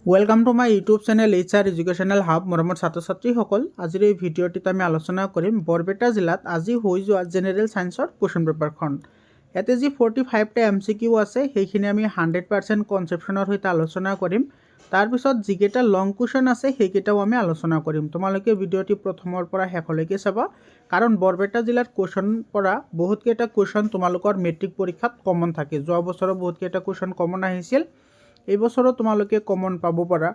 Welcome to my YouTube channel HR educational hub. মৰমৰ ছাত্ৰ ছাত্ৰীসকল, আজিৰ এই ভিডিঅ'টিত আমি আলোচনা কৰিম বৰপেটা জিলাত আজি হৈ যোৱা জেনেৰেল ছায়েন্সৰ কুৱেশ্যন পেপাৰখন। ইয়াতে যি 45টা MCQ আছে সেইখিনি আমি 100% কনচেপশ্যনৰ সৈতে আলোচনা কৰিম। তাৰপিছত যিকেইটা লং কুৱেশ্যন আছে সেইকেইটাও আমি আলোচনা কৰিম। তোমালোকে ভিডিঅ'টি প্ৰথমৰ পৰা শেষলৈকে চাবা, কাৰণ বৰপেটা জিলাত কুৱেশ্যন পৰা বহুতকেইটা কুৱেশ্যন তোমালোকৰ মেট্ৰিক পৰীক্ষাত কমন থাকে। যোৱা বছৰো বহুতকেইটা কুৱেশ্যন কমন আহিছিল, এই বছৰো তোমালোকে কমন পাব পাৰা।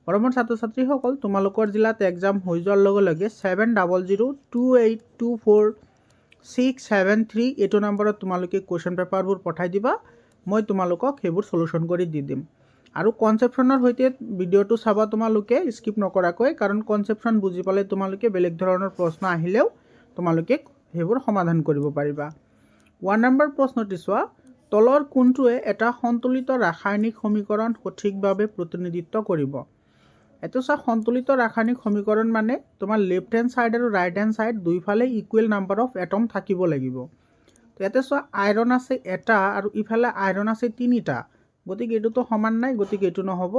মৰমৰ ছাত্ৰ ছাত্ৰীসকল, তোমালোকৰ জিলাত এক্সাম হৈ যোৱাৰ লগে লগে 7002824673 এইটো নম্বৰত তোমালোকে কুৱেশ্যন পেপাৰবোৰ পঠাই দিবা। মই তোমালোকক সেইবোৰ সলিউশ্যন কৰি দি দিম। আৰু কনচেপশ্যনৰ সৈতে ভিডিঅ'টো চাবা তোমালোকে স্কিপ নকৰাকৈ, কাৰণ কনচেপশ্যন বুজি পালে তোমালোকে বেলেগ ধৰণৰ প্ৰশ্ন আহিলেও তোমালোকে সেইবোৰ সমাধান কৰিব পাৰিবা। 1 নম্বৰ প্ৰশ্নটি চোৱা, তলৰ কোনটোৱে এটা সন্তুলিত ৰাসায়নিক সমীকৰণ সঠিকভাৱে প্ৰতিনিধিত্ব কৰিব? এইটো চোৱা, সন্তুলিত ৰাসায়নিক সমীকৰণ মানে তোমাৰ লেফ্ট হেণ্ড ছাইড আৰু ৰাইট হেণ্ড ছাইড দুইফালে ইকুৱেল নাম্বাৰ অফ এটম থাকিব লাগিব। তো ইয়াতে চোৱা, আইৰণ আছে এটা আৰু ইফালে আইৰণ আছে 3টা, গতিকে এইটোতো সমান নাই, গতিকে এইটো নহ'ব।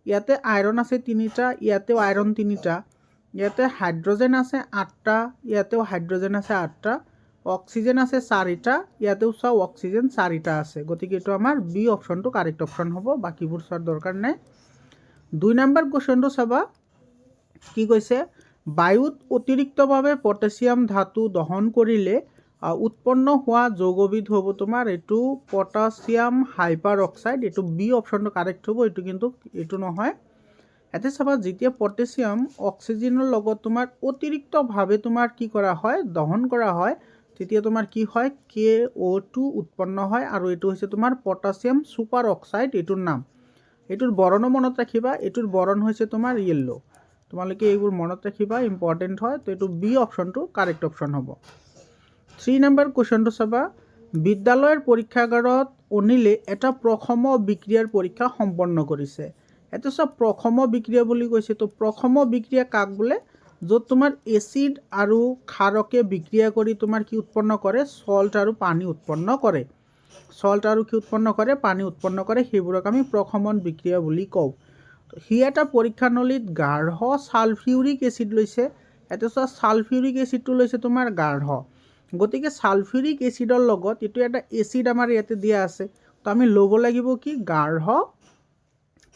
ইয়াতে আইৰণ আছে 3টা, ইয়াতেও আইৰণ 3টা, ইয়াতে হাইড্ৰজেন আছে 8টা, ইয়াতেও হাইড্ৰজেন আছে 8টা, অক্সিজেন আছে 4টা, ইয়াতেও চাও অক্সিজেন 4টা আছে, গতিকে এইটো আমাৰ বি অপশ্যনটো কাৰেক্ট অপশ্যন হ'ব, বাকীবোৰ চোৱাৰ দৰকাৰ নাই। 2 নম্বৰ কুৱেশ্যনটো চাবা, কি কৈছে, বায়ুত অতিৰিক্তভাৱে পটাছিয়াম ধাতু দহন কৰিলে উৎপন্ন হোৱা যৌগবিধ হ'ব তোমাৰ এইটো পটাছিয়াম হাইপাৰ অক্সাইড। এইটো বি অপশ্যনটো কাৰেক্ট হ'ব, এইটো কিন্তু এইটো নহয়। ইয়াতে চাবা, যেতিয়া পটাছিয়াম অক্সিজেনৰ লগত তোমাৰ অতিৰিক্তভাৱে তোমাৰ কি কৰা হয়, দহন কৰা হয়, তেতিয়া তোমাৰ কি হয়, KO2 উৎপন্ন হয়, আৰু এইটো হৈছে তোমাৰ পটাছিয়াম ছুপাৰ অক্সাইড এইটোৰ নাম। এইটোৰ বৰণো মনত ৰাখিবা, এইটোৰ বৰণ হৈছে তোমাৰ য়েল্লো। তোমালোকে এইবোৰ মনত ৰাখিবা, ইম্পৰ্টেণ্ট হয়। তো এইটো বি অপশ্যনটো কাৰেক্ট অপশ্যন হ'ব। 3 নম্বৰ কুৱেশ্যনটো চাবা, বিদ্যালয়ৰ পৰীক্ষাগাৰত অনিলে এটা প্ৰথম বিক্ৰিয়াৰ পৰীক্ষা সম্পন্ন কৰিছে। এইটো চব প্ৰথম বিক্ৰিয়া বুলি কৈছে। তো প্ৰথম বিক্ৰিয়া কাক বোলে? য'ত তোমাৰ এচিড আৰু ক্ষাৰকে বিক্ৰিয়া কৰি তোমাৰ কি উৎপন্ন কৰে, সল্ট আৰু পানী উৎপন্ন কৰে। সল্ট আৰু কি উৎপন্ন কৰে, পানী উৎপন্ন কৰে, সেইবোৰক আমি প্ৰশমন বিক্ৰিয়া বুলি কওঁ। সি এটা পৰীক্ষানলীত গাঢ় ছালফিউৰিক এচিড লৈছে। এটা চোৱা, ছালফিউৰিক এচিডটো লৈছে তোমাৰ গাঢ়, গতিকে ছালফিউৰিক এচিডৰ লগত এইটো এটা এচিড আমাৰ ইয়াতে দিয়া আছে, তো আমি ল'ব লাগিব কি, গাঢ়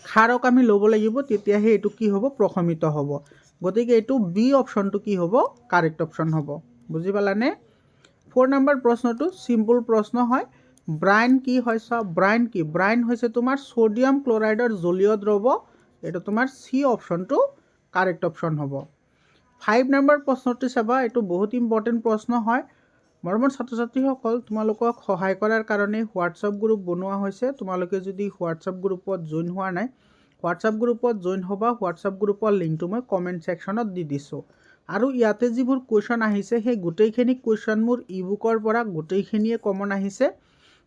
ক্ষাৰক আমি ল'ব লাগিব, তেতিয়াহে এইটো কি হ'ব, প্ৰশমিত হ'ব। গতিকে এইটো বি অপশ্যনটো কি হ'ব, কাৰেক্ট অপশ্যন হ'ব। বুজি পালানে? 4 নম্বৰ প্ৰশ্নটো চিম্পল প্ৰশ্ন হয়, ব্ৰাইন কি হয় চোৱা, ব্ৰাইন কি, ব্ৰাইন হৈছে তোমাৰ ছ'ডিয়াম ক্লৰাইডৰ জলীয় দ্ৰৱ। এইটো তোমাৰ চি অপশ্যনটো কাৰেক্ট অপশ্যন হ'ব। 5 নম্বৰ প্ৰশ্নটো চাবা, এইটো বহুত ইম্পৰ্টেণ্ট প্ৰশ্ন হয়। মৰমৰ ছাত্ৰ ছাত্ৰীসকল, তোমালোকক সহায় কৰাৰ কাৰণে হোৱাটছআপ গ্ৰুপ বনোৱা হৈছে। তোমালোকে যদি হোৱাটছআপ গ্ৰুপত জইন হোৱা নাই, হোৱাটছআপ গ্ৰুপত জইন হ'বা। হোৱাটছআপ গ্ৰুপৰ লিংকটো মই কমেণ্ট ছেকশ্যনত দি দিছোঁ। আৰু ইয়াতে যিবোৰ কুৱেশ্যন আহিছে সেই গোটেইখিনি কুৱেশ্যন মোৰ ই বুকৰ পৰা গোটেইখিনিয়ে কমন আহিছে।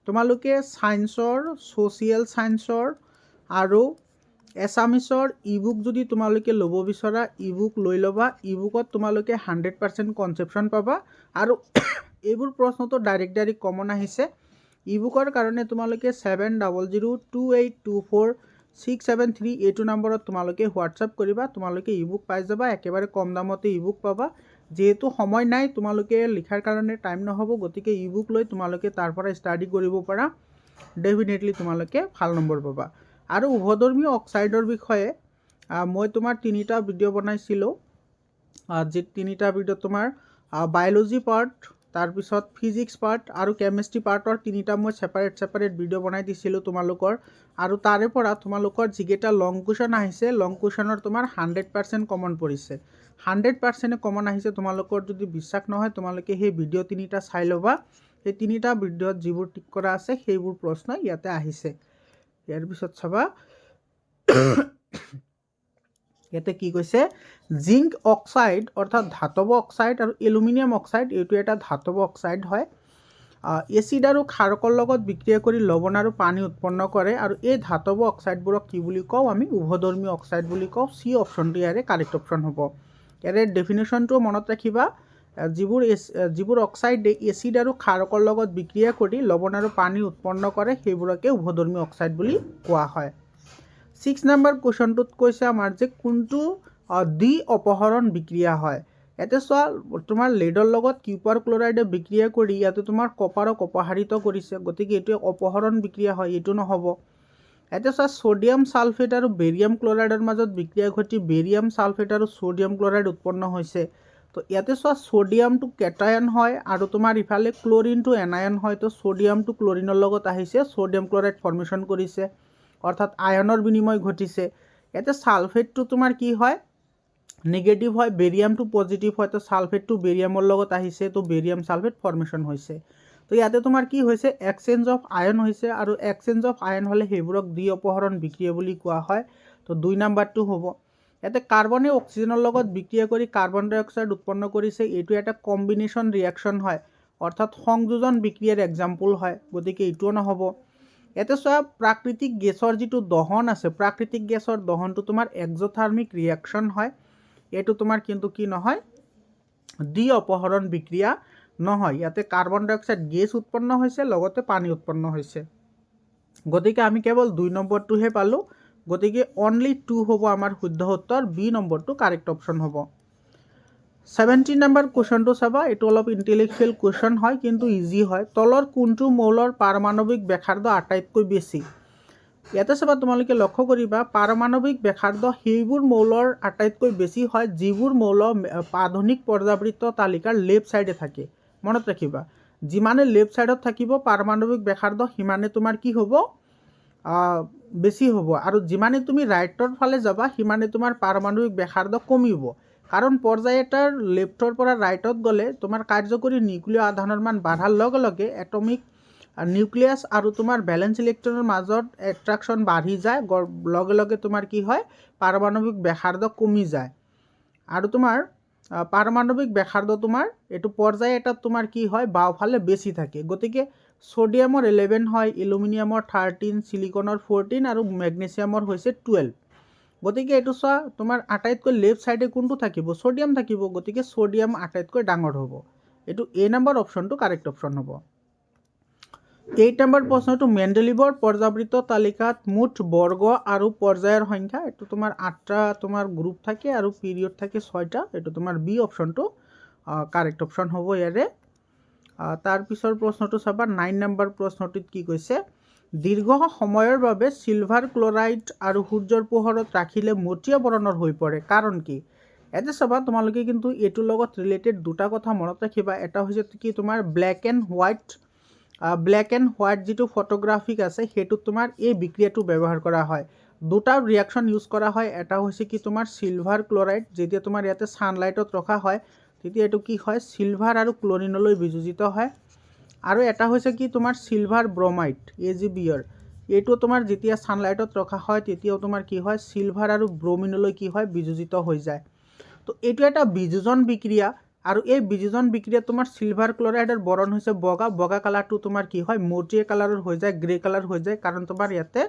তোমালোকে ছায়েন্সৰ, ছ'চিয়েল ছায়েন্সৰ আৰু এছামিছৰ ই বুক যদি তোমালোকে ল'ব বিচৰা, ই বুক লৈ ল'বা। ই বুকত তোমালোকে 100% কনচেপশ্যন পাবা, আৰু এইবোৰ প্ৰশ্নটো ডাইৰেক্ট কমন আহিছে। ই বুকৰ কাৰণে তোমালোকে 7002824673 এইটো নম্বৰত তোমালোকে হোৱাটছআপ কৰিবা, তোমালোকে ই বুক পাই যাবা। একেবাৰে কম দামতে ই বুক পাবা। যিহেতু সময় নাই, তোমালোকে লিখাৰ কাৰণে টাইম নহ'ব, গতিকে ই বুক লৈ তোমালোকে তাৰ পৰা ষ্টাডি কৰিব পাৰা। ডেফিনেটলি তোমালোকে ভাল নম্বৰ পাবা। আৰু উভধৰ্মী অক্সাইডৰ বিষয়ে মই তোমাৰ 3টা ভিডিঅ' বনাইছিলোঁ। যি 3টা ভিডিঅ' তোমাৰ বায়'লজি পাৰ্ট, তাৰপিছত ফিজিক্স পাৰ্ট আৰু কেমেষ্ট্ৰি পাৰ্টৰ 3টা মই ছেপাৰেট ভিডিঅ' বনাই দিছিলোঁ তোমালোকৰ। আৰু তাৰে পৰা তোমালোকৰ যিকেইটা লং কুৱেশ্যন আহিছে, লং কুৱেশ্যনৰ তোমাৰ 100% কমন পৰিছে। 100% কমন আহিছে। তোমালোকৰ যদি বিশ্বাস নহয়, তোমালোকে সেই ভিডিঅ' 3টা চাই ল'বা। সেই 3টা ভিডিঅ'ত যিবোৰ টিক কৰা আছে সেইবোৰ প্ৰশ্ন ইয়াতে আহিছে। ইয়াৰ পিছত চাবা, ইয়াতে কি কৈছে, জিংক অক্সাইড অৰ্থাৎ ধাতৱ অক্সাইড আৰু এলুমিনিয়াম অক্সাইড, এইটো এটা ধাতৱ অক্সাইড হয়। এচিড আৰু ক্ষাৰকৰ লগত বিক্ৰিয়া কৰি লৱণ আৰু পানী উৎপন্ন কৰে, আৰু এই ধাতৱ অক্সাইডবোৰক কি বুলি কওঁ, আমি উভধৰ্মী অক্সাইড বুলি কওঁ। চি অপশ্যনটো ইয়াৰে কাৰেক্ট অপশ্যন হ'ব। ইয়াৰে ডেফিনেশ্যনটো মনত ৰাখিবা, যিবোৰ অক্সাইডে এচিড আৰু ক্ষাৰকৰ লগত বিক্ৰিয়া কৰি লৱণ আৰু পানী উৎপন্ন কৰে সেইবোৰকে উভধৰ্মী অক্সাইড বুলি কোৱা হয়। 6 নম্বৰ কুৱেশ্যনটোত কৈছে আমাৰ যে কোনটো দ্বি অপহৰণ বিক্ৰিয়া হয়। ইয়াতে চোৱা তোমাৰ লেডৰ লগত কিউপাৰ ক্লৰাইডে বিক্ৰিয়া কৰি ইয়াতে তোমাৰ কপাৰক অপসাৰিত কৰিছে, গতিকে এইটো অপহৰণ বিক্ৰিয়া হয়, এইটো নহ'ব। ইয়াতে চোৱা সোডিয়াম সালফেট আৰু বেৰিয়াম ক্লৰাইডৰ মাজত বিক্ৰিয়া ঘটি বেৰিয়াম সালফেট আৰু সোডিয়াম ক্লৰাইড উৎপন্ন হৈছে। তো ইয়াতে চোৱা সোডিয়ামটো কেটায়ন হয় আৰু তোমাৰ ইফালে ক্লৰিনটো এনায়ন হয়। তো সোডিয়ামটো ক্লৰিনৰ লগত আহিছে, সোডিয়াম ক্লৰাইড ফৰ্মেশ্যন কৰিছে, অৰ্থাৎ আয়নৰ বিনিময় ঘটিছে। ইয়াতে সালফেটটো তোমাৰ কি হয়, নেগেটিভ হয়, বেৰিয়ামটো পজিটিভ হয়। তো সালফেটটো বেৰিয়ামৰ লগত আহিছে, তো বেৰিয়াম সালফেট ফৰ্মেশ্যন হৈছে। তো ইয়াতে তোমাৰ কি হৈছে, এক্সচেঞ্জ অফ আয়ন হৈছে, আৰু এক্সচেঞ্জ অফ আয়ন হ'লে সেইবোৰক দ্বি অপহৰণ বিক্ৰিয়া বুলি কোৱা হয়। তো 2 নম্বৰটো হ'ব। ইয়াতে কাৰ্বনে অক্সিজেনৰ লগত বিক্ৰিয়া কৰি কাৰ্বন ডাই অক্সাইড উৎপন্ন কৰিছে, এইটো এটা কম্বিনেশ্যন ৰিয়েকশ্যন হয়, অৰ্থাৎ সংযোজন বিক্ৰিয়াৰ এক্সাম্পল হয়, গতিকে এইটোও নহ'ব। ইয়াতে চোৱা প্ৰাকৃতিক গেছৰ যিটো দহন আছে, প্ৰাকৃতিক গেছৰ দহনটো তোমাৰ এক্সোথাৰ্মিক ৰিয়েকশ্যন হয়, এইটো তোমাৰ কিন্তু কি নহয়, দ্বি অপহৰণ বিক্ৰিয়া নহয়। ইয়াতে কাৰ্বন ডাই অক্সাইড গেছ উৎপন্ন হৈছে, লগতে পানী উৎপন্ন হৈছে, গতিকে আমি কেৱল 2 নম্বৰটোহে পালোঁ। গতিকে অনলি 2 হ'ব আমাৰ শুদ্ধ উত্তৰ, বি নম্বৰটো কাৰেক্ট অপশ্যন হ'ব। 17 নম্বৰ কুৱেশ্যনটো চাবা, এইটো অলপ ইণ্টেলেকচুৱেল কুৱেশ্যন হয়, কিন্তু ইজি হয়। তলৰ কোনটো মৌলৰ পাৰমাণৱিক ব্যাসাৰ্ধ আটাইতকৈ বেছি? ইয়াতে চাবা তোমালোকে লক্ষ্য কৰিবা, পাৰমাণৱিক ব্যাসাৰ্ধ সেইবোৰ মৌলৰ আটাইতকৈ বেছি হয় যিবোৰ মৌল আধুনিক পৰ্যাবৃত্ত তালিকাৰ লেফ্ট ছাইডে থাকে। মনত ৰাখিবা, যিমানে লেফ্ট ছাইডত থাকিব পাৰমাণৱিক ব্যাসাৰ্ধ সিমানে তোমাৰ কি হ'ব, বেছি হ'ব, আৰু যিমানে তুমি ৰাইটৰ ফালে যাবা সিমানে তোমাৰ পাৰমাণৱিক ব্যাসাৰ্ধ কমিব। কাৰণ পৰ্যায় এটাৰ লেফ্টৰ পৰা ৰাইটত গ'লে তোমাৰ কাৰ্যকৰী নিউক্লিয় আধানৰ মান বাঢ়াৰ লগে লগে এটমিক নিউক্লিয়াছ আৰু তোমাৰ ভেলেন্স ইলেক্ট্ৰনৰ মাজত এট্ৰাকশ্যন বাঢ়ি যায়, লগে লগে তোমাৰ কি হয়, পাৰমাণৱিক ব্যাসাৰ্ধ কমি যায়। আৰু তোমাৰ পাৰমাণৱিক ব্যাসাৰ্ধ তোমাৰ এইটো পৰ্যায় এটাত তোমাৰ কি হয়, বাওঁফালে বেছি থাকে। গতিকে সোডিয়ামৰ 11 হয়, এলুমিনিয়ামৰ 13, চিলিকনৰ 14 আৰু মেগনেছিয়ামৰ হৈছে 12। গতিকে এইটো চোৱা তোমাৰ আটাইতকৈ লেফ্ট ছাইডে কোনটো থাকিব, সোডিয়াম থাকিব, গতিকে সোডিয়াম আটাইতকৈ ডাঙৰ হ'ব। এইটো এ নম্বৰ অপশ্যনটো কাৰেক্ট অপশ্যন হ'ব। 8 নম্বৰ প্ৰশ্নটো, মেণ্ডেলিভৰ পৰ্যাবৃত্ত তালিকাত মুঠ বৰ্গ আৰু পৰ্যায়ৰ সংখ্যা, এইটো তোমাৰ 8টা তোমাৰ গ্ৰুপ থাকে আৰু পিৰিয়ড থাকে 6টা, এইটো তোমাৰ বি অপশ্যনটো কাৰেক্ট অপশ্যন হ'ব ইয়াৰে। তাৰপিছৰ প্ৰশ্নটো চাবা, 9 নম্বৰ প্ৰশ্নটোত কি কৈছে, দীৰ্ঘ সময়ৰ বাবে চিলভাৰ ক্লৰাইড আৰু সূৰ্যৰ পোহৰত ৰাখিলে মটীয়া বৰণৰ হৈ পৰে, কাৰণ কি? ইয়াতে চাবা তোমালোকে কিন্তু এইটোৰ লগত ৰিলেটেড 2টা কথা মনত ৰাখিবা। এটা হৈছে কি তোমাৰ ব্লেক এণ্ড হোৱাইট যিটো ফটোগ্ৰাফিক আছে সেইটোত তোমাৰ এই বিক্ৰিয়াটো ব্যৱহাৰ কৰা হয়। 2টা ৰিয়েকশ্যন ইউজ কৰা হয়। এটা হৈছে কি তোমাৰ চিলভাৰ ক্লৰাইড, যেতিয়া তোমাৰ ইয়াতে ছানলাইটত ৰখা হয় তেতিয়া এইটো কি হয়, চিলভাৰ আৰু ক্লৰিনলৈ বিযোজিত হয়। আৰু এটা হৈছে কি তোমাৰ চিলভাৰ ব্ৰমাইড, AgBr, এইটো তোমাৰ যেতিয়া ছানলাইটত ৰখা হয় তেতিয়াও তোমাৰ কি হয়, চিলভাৰ আৰু ব্ৰমিনলৈ কি হয়, বিযোজিত হৈ যায়। তো এইটো এটা বিযোজন বিক্ৰিয়া, আৰু এই বিযোজন বিক্ৰিয়াত তোমাৰ চিলভাৰ ক্লৰাইডৰ বৰণ হৈছে বগা কালাৰটো তোমাৰ কি হয়, মটিয়া কালাৰৰ হৈ যায়, গ্ৰে কালাৰ হৈ যায়, কাৰণ তোমাৰ ইয়াতে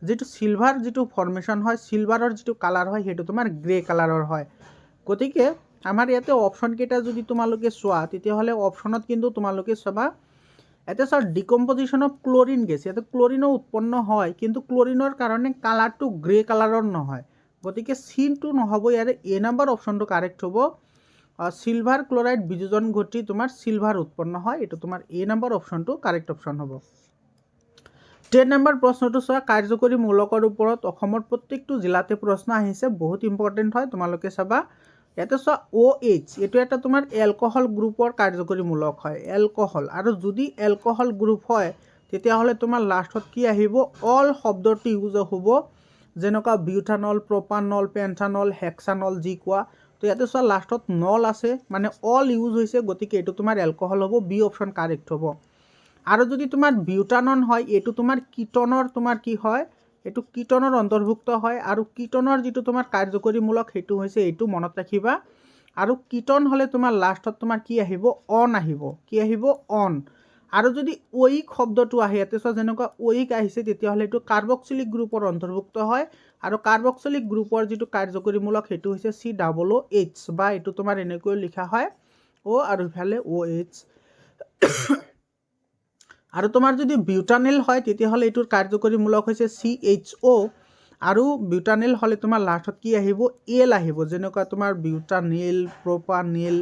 যিটো চিলভাৰ যিটো ফৰ্মেশ্যন হয়, চিলভাৰৰ যিটো কালাৰ হয় সেইটো তোমাৰ গ্ৰে কালাৰৰ হয়। গতিকে আমাৰ ইয়াতে অপশ্যন কেইটা যদি তোমালোকে চোৱা তেতিয়াহ'লে অপশ্যনত কিন্তু তোমালোকে চাবা, ইয়াতে চোৱা ডিকম্পজিশ্যন অফ ক্লৰিন গেছ, ইয়াতে ক্লৰিনো উৎপন্ন হয়, কিন্তু ক্লৰিনৰ কাৰণে কালাৰটো গ্ৰে কালাৰৰ নহয়, গতিকে চিনটো নহ'ব ইয়াৰে, এ নম্বৰ অপশ্যনটো কাৰেক্ট হ'ব। চিলভাৰ ক্লৰাইড বিযোজন ঘটি তোমাৰ চিলভাৰ উৎপন্ন হয়, এইটো তোমাৰ এ নম্বৰ অপশ্যনটো কাৰেক্ট অপশ্যন হ'ব। 10 নম্বৰ প্ৰশ্নটো চোৱা, কাৰ্যকৰী মূলকৰ ওপৰত অসমৰ প্ৰত্যেকটো জিলাতে প্ৰশ্ন আহিছে, বহুত ইম্পৰ্টেণ্ট হয়, তোমালোকে চাবা। ইয়াতে চোৱা OH, এইটো এটা তোমাৰ এলকহল গ্ৰুপৰ কাৰ্যকৰী মূলক হয়, এলকহল, আৰু যদি এলকহল গ্ৰুপ হয় তেতিয়াহ'লে তোমাৰ লাষ্টত কি আহিব, অল শব্দটো ইউজ হ'ব, যেনেকুৱা বিউটানল, প্ৰপানল, পেন্থানল, হেক্সানল যি কোৱা। তো ইয়াতে চোৱা লাষ্টত নল আছে, মানে অল ইউজ হৈছে, গতিকে এইটো তোমাৰ এলকহল হ'ব, বি অপশ্যন কাৰেক্ট হ'ব। আৰু যদি তোমাৰ বিউটানন হয়, এইটো তোমাৰ কিটনৰ তোমাৰ কি হয়, এইটো কিটনৰ অন্তৰ্ভুক্ত হয়, আৰু কিটনৰ যিটো তোমাৰ কাৰ্যকৰীমূলক সেইটো হৈছে এইটো মনত ৰাখিবা। আৰু কিটন হ'লে তোমাৰ লাষ্টত তোমাৰ কি আহিব, অন আহিব, কি আহিব, অন। আৰু যদি ওইক শব্দটো আহে, ইয়াতে চোৱা যেনেকুৱা ওইক আহিছে তেতিয়াহ'লে এইটো কাৰ্বক্সিলিক গ্ৰুপৰ অন্তৰ্ভুক্ত হয়, আৰু কাৰ্বক্সিলিক গ্ৰুপৰ যিটো কাৰ্যকৰীমূলক সেইটো হৈছে COOH, বা এইটো তোমাৰ এনেকৈ লিখা হয় O আৰু ইফালে OH। আৰু তোমাৰ যদি বিউটানিল হয় তেতিয়াহ'লে এইটোৰ কাৰ্যকৰীমূলক হৈছে CHO, আৰু বিউটানিল হ'লে তোমাৰ লাষ্টত কি আহিব এল আহিব যেনেকুৱা তোমাৰ বিউটানিল প্ৰপানিল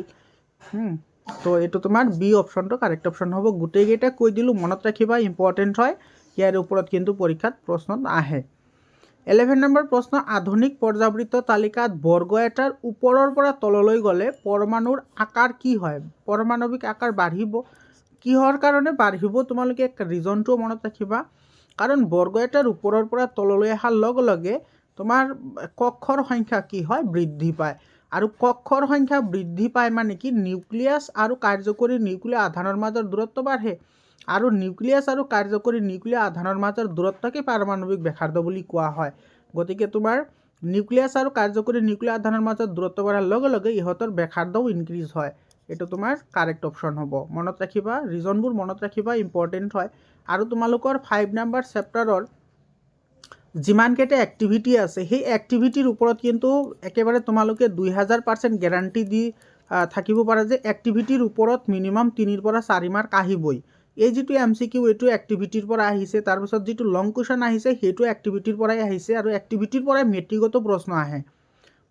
তো এইটো তোমাৰ বি অপশ্যনটো কাৰেক্ট অপশ্যন হ'ব গোটেইকেইটা কৈ দিলোঁ মনত ৰাখিবা ইম্পৰ্টেণ্ট হয় ইয়াৰ ওপৰত কিন্তু পৰীক্ষাত প্ৰশ্নত আহে 11 নম্বৰ প্ৰশ্ন আধুনিক পৰ্যাবৃত্ত তালিকাত বৰ্গ এটাৰ ওপৰৰ পৰা তললৈ গ'লে পৰমাণুৰ আকাৰ কি হয় পৰমাণৱিক আকাৰ বাঢ়িব কিহৰ কাৰণে বাঢ়িব তোমালোকে ৰিজনটো মনত ৰাখিবা কাৰণ বৰ্গ এটাৰ ওপৰৰ পৰা তললৈ অহাৰ লগে লগে তোমাৰ কক্ষৰ সংখ্যা কি হয় বৃদ্ধি পায় আৰু কক্ষৰ সংখ্যা বৃদ্ধি পায় মানে কি নিউক্লিয়াছ আৰু কাৰ্যকৰী নিউক্লিয় আধানৰ মাজৰ দূৰত্ব বাঢ়ে আৰু নিউক্লিয়াছ আৰু কাৰ্যকৰী নিউক্লিয় আধানৰ মাজৰ দূৰত্বকে পাৰমাণৱিক ব্যাসাৰ্ধ বুলি কোৱা হয় গতিকে তোমাৰ নিউক্লিয়াছ আৰু কাৰ্যকৰী নিউক্লিয় আধানৰ মাজৰ দূৰত্ব বাঢ়াৰ লগে লগে ইহঁতৰ ব্যাসাৰ্ধও ইনক্ৰিজ হয় এইটো তোমাৰ কাৰেক্ট অপশ্যন হ'ব মনত ৰাখিবা ৰিজনবোৰ মনত ৰাখিবা ইম্পৰ্টেণ্ট হয় আৰু তোমালোকৰ 5 নম্বৰ চেপ্টাৰৰ যিমানকেইটা এক্টিভিটি আছে সেই এক্টিভিটিৰ ওপৰত কিন্তু একেবাৰে তোমালোকে 2000% গেৰাণ্টি দি থাকিব পাৰা যে এক্টিভিটিৰ ওপৰত মিনিমাম 3 পৰা 4 মাৰ্ক আহিবই এই যিটো MCQ এইটো এক্টিভিটিৰ পৰা আহিছে তাৰপিছত যিটো লং কুৱেশ্যন আহিছে সেইটো এক্টিভিটিৰ পৰাই আহিছে আৰু এক্টিভিটিৰ পৰাই মেট্ৰিকতো প্ৰশ্ন আহে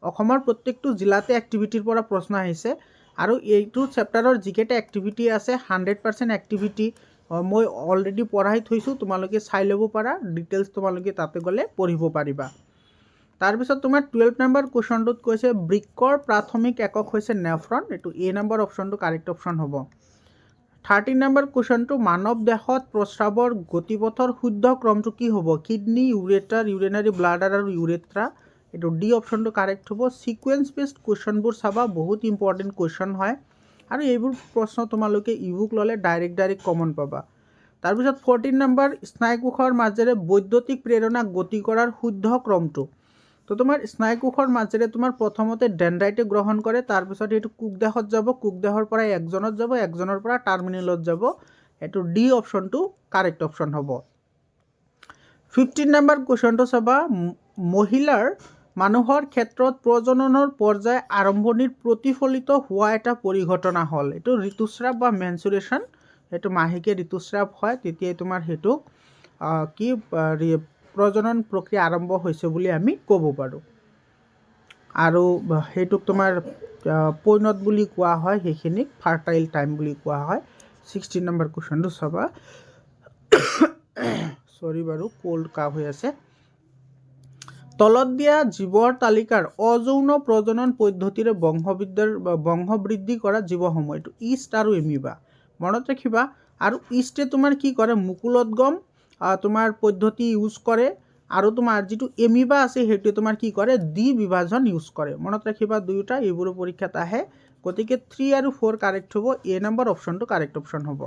অসমৰ প্ৰত্যেকটো জিলাতে এক্টিভিটিৰ পৰা প্ৰশ্ন আহিছে আৰু এইটো চেপ্টাৰৰ যিকেইটা এক্টিভিটি আছে 100% এক্টিভিটি মই অলৰেডি পঢ়াই থৈছোঁ তোমালোকে চাই ল'ব পাৰা ডিটেইলছ তোমালোকে তাতে গ'লে পঢ়িব পাৰিবা তাৰপিছত তোমাৰ 12 নম্বৰ কুৱেশ্যনটোত কৈছে বৃক্কৰ প্ৰাথমিক একক হৈছে নেফ্ৰন এইটো এ নম্বৰ অপশ্যনটো কাৰেক্ট অপশ্যন হ'ব 13 নম্বৰ কুৱেশ্যনটো মানৱ দেহত প্ৰস্ৰাৱৰ গতিপথৰ শুদ্ধ ক্ৰমটো কি হ'ব কিডনি ইউৰেটাৰ ইউৰিনাৰী ব্লাডাৰ আৰু ইউৰেথ্ৰা এইটো ডি অপশ্যনটো কাৰেক্ট হ'ব সিকুৱেন্স বেছড কুৱেশ্যনবোৰ চাবা বহুত ইম্পৰ্টেণ্ট কুৱেশ্যন হয় আৰু এইবোৰ প্ৰশ্ন তোমালোকে ইবুক ল'লে ডাইৰেক্ট কমন পাবা তাৰপিছত 14 নম্বৰ স্নায়ুকোষৰ মাজেৰে বৈদ্যুতিক প্ৰেৰণা গতি কৰাৰ শুদ্ধ ক্ৰমটো তো তোমাৰ স্নায়ুকোষৰ মাজেৰে তোমাৰ প্ৰথমতে ডেনড্ৰাইটে গ্ৰহণ কৰে তাৰপিছত এইটো কুকদেহত যাব কুকদেহৰ পৰা একজনত যাব একজনৰ পৰা টাৰ্মিনেলত যাব এইটো ডি অপশ্যনটো কাৰেক্ট অপশ্যন হ'ব 15 নম্বৰ কুৱেশ্যনটো চাবা মহিলাৰ মানুহৰ ক্ষেত্ৰত প্ৰজননৰ পৰ্যায় আৰম্ভণিৰ প্ৰতিফলিত হোৱা এটা পৰিঘটনা হ'ল এইটো ঋতুস্ৰাৱ বা মেনচুৰেশ্যন এইটো মাহেকীয়া ঋতুস্ৰাৱ হয় তেতিয়াই তোমাৰ সেইটো কি প্ৰজনন প্ৰক্ৰিয়া আৰম্ভ হৈছে বুলি আমি ক'ব পাৰোঁ আৰু সেইটোক তোমাৰ পৈণত বুলি কোৱা হয় সেইখিনিক ফাৰ্টাইল টাইম বুলি কোৱা হয় 16 নম্বৰ কুৱেশ্যনটো চাবা সৰি বাৰু কোল্ড কাহ হৈ আছে তলত দিয়া জীৱৰ তালিকাৰ অযৌন প্ৰজনন পদ্ধতিৰে বংশবৃদ্ধি কৰা জীৱসমূহ এইটো ইষ্ট আৰু এমিবা মনত ৰাখিবা আৰু ইষ্টে তোমাৰ কি কৰে মুকুলোদ্গম তোমাৰ পদ্ধতি ইউজ কৰে আৰু তোমাৰ যিটো এমিবা আছে সেইটো তোমাৰ কি কৰে দ্বি বিভাজন ইউজ কৰে মনত ৰাখিবা দুয়োটা এইবোৰ পৰীক্ষাত আহে গতিকে 3 আৰু 4 কাৰেক্ট হ'ব এ নম্বৰ অপশ্যনটো কাৰেক্ট অপশ্যন হ'ব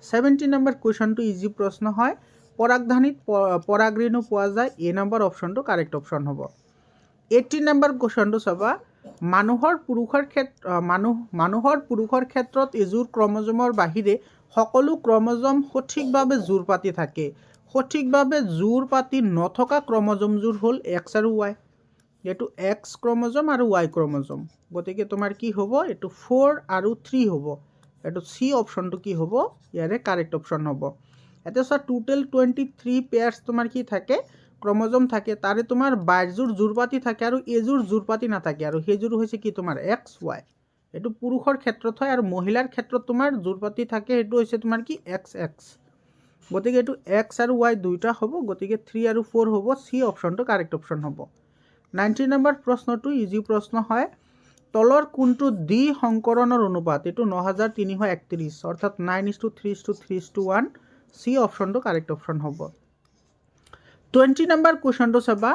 17 নম্বৰ কুৱেশ্যনটো ইজি প্ৰশ্ন হয় পৰাগধানীত পৰাগৰেণু পোৱা যায় এ নম্বৰ অপশ্যনটো কাৰেক্ট অপশ্যন হ'ব 18 নম্বৰ কুৱেশ্যনটো চাবা মানুহৰ পুৰুষৰ ক্ষেত্ৰত এযোৰ ক্ৰমজমৰ বাহিৰে সকলো ক্ৰমজম সঠিকভাৱে জোৰ পাতি থাকে সঠিকভাৱে জোৰ পাতি নথকা ক্ৰমজমযোৰ হ'ল এক্স আৰু ৱাই এইটো এক্স ক্ৰমজম আৰু ৱাই ক্ৰমজম গতিকে তোমাৰ কি হ'ব এইটো 4 আৰু 3 হ'ব এইটো চি অপশ্যনটো কি হ'ব ইয়াৰে কাৰেক্ট অপশ্যন হ'ব এতিয়া চোৱা টোটেল 23 পেয়াৰ্ছ তোমাৰ কি থাকে ক্ৰমজম থাকে তাৰে তোমাৰ 22যোৰ জোৰপাতি থাকে আৰু এযোৰ জোৰপাতি নাথাকে আৰু সেইযোৰ হৈছে কি তোমাৰ এক্স ৱাই এইটো পুৰুষৰ ক্ষেত্ৰত হয় আৰু মহিলাৰ ক্ষেত্ৰত তোমাৰ জোৰপাতি থাকে সেইটো হৈছে তোমাৰ কি এক্স এক্স গতিকে এইটো এক্স আৰু ৱাই দুইটা হ'ব গতিকে 3 আৰু 4 হ'ব চি অপশ্যনটো কাৰেক্ট অপশ্যন হ'ব 19 নম্বৰ প্ৰশ্নটো ইজি প্ৰশ্ন হয় তলৰ কোনটো দ্বি সংকৰণৰ অনুপাত এইটো 9331 অৰ্থাৎ 9:3:3:1 চি অপশ্যনটো কাৰেক্ট অপশ্যন হ'ব 20 নম্বৰ কুৱেশ্যনটো চাবা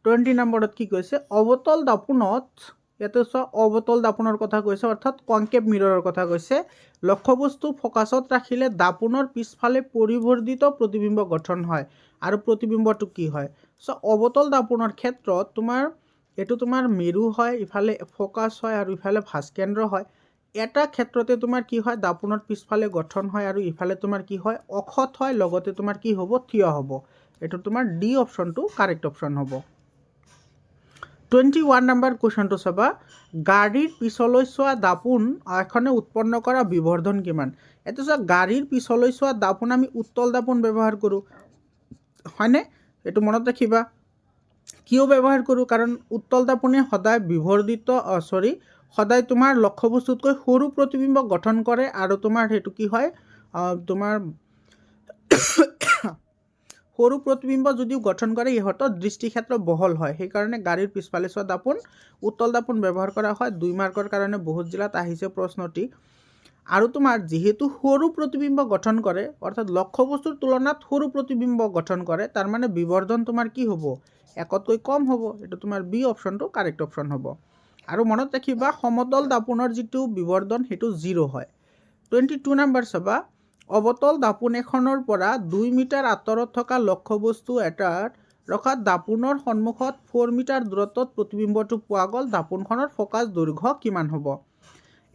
20 নম্বৰত কি কৈছে অৱতল দাপোনত ইয়াতে চোৱা অৱতল দাপোনৰ কথা কৈছে অৰ্থাৎ কনকেভ মিৰৰৰ কথা কৈছে লক্ষ্যবস্তু ফ'কাছত ৰাখিলে দাপোনৰ পিছফালে পৰিৱৰ্ধিত প্ৰতিবিম্ব গঠন হয় আৰু প্ৰতিবিম্বটো কি হয় অৱতল দাপোনৰ ক্ষেত্ৰত তোমাৰ এইটো তোমাৰ মেৰু হয় ইফালে ফ'কাছ হয় আৰু ইফালে ভাস্কেন্দ্ৰ হয় এটা ক্ষেত্ৰতে তোমাৰ কি হয় দাপোনৰ পিছফালে গঠন হয় আৰু ইফালে তোমাৰ কি হয় অখত হয় লগতে তোমাৰ কি হ'ব থিয় হ'ব এইটো তোমাৰ ডি অপশ্যনটো কাৰেক্ট অপশ্যন হ'ব 21 নম্বৰ কুৱেশ্যনটো চাবা গাড়ীৰ পিছলৈ চোৱা দাপোন এখনে উৎপন্ন কৰা বিবৰ্ধন কিমান এইটো চোৱা গাড়ীৰ পিছলৈ চোৱা দাপোন আমি উত্তল দাপোন ব্যৱহাৰ কৰোঁ হয়নে এইটো মনত ৰাখিবা কিয় ব্যৱহাৰ কৰোঁ কাৰণ উত্তল দাপোনে সদায় সদায় তোমাৰ লক্ষ্যবস্তুতকৈ সৰু প্ৰতিবিম্ব গঠন কৰে আৰু তোমাৰ সেইটো কি হয় তোমাৰ সৰু প্ৰতিবিম্ব যদিও গঠন কৰে ইহঁতৰ দৃষ্টিক্ষেত্ৰ বহল হয় সেইকাৰণে গাড়ীৰ পিছফালে চোৱা দাপোন উত্তল দাপোন ব্যৱহাৰ কৰা হয় 2 মাৰ্কৰ কাৰণে বহুত জিলাত আহিছে প্ৰশ্নটি আৰু তোমাৰ যেহেতু সৰু প্ৰতিবিম্ব গঠন কৰে অৰ্থাৎ লক্ষ্যবস্তুৰ তুলনাত সৰু প্ৰতিবিম্ব গঠন কৰে তাৰ মানে বিবৰ্ধন তোমাৰ কি হ'ব একতকৈ কম হ'ব এটো তোমাৰ বি অপশনটো কাৰেক্ট অপশন হ'ব আৰু মনত ৰাখিবা সমতল দাপোনৰ যিটো বিবৰ্ধন হেতু 0 হয় 22 নম্বৰ চাবা অবতল দাপোন এখনৰ পৰা 2 মিটাৰ আঁতৰত থকা লক্ষ্যবস্তু এটাৰ ৰখা দাপোনৰ সন্মুখত 4 মিটাৰ দূৰত্বত প্ৰতিবিম্বটো পোৱা গ'ল দাপোনখনৰ ফোকাস দৈৰ্ঘ্য কিমান হ'ব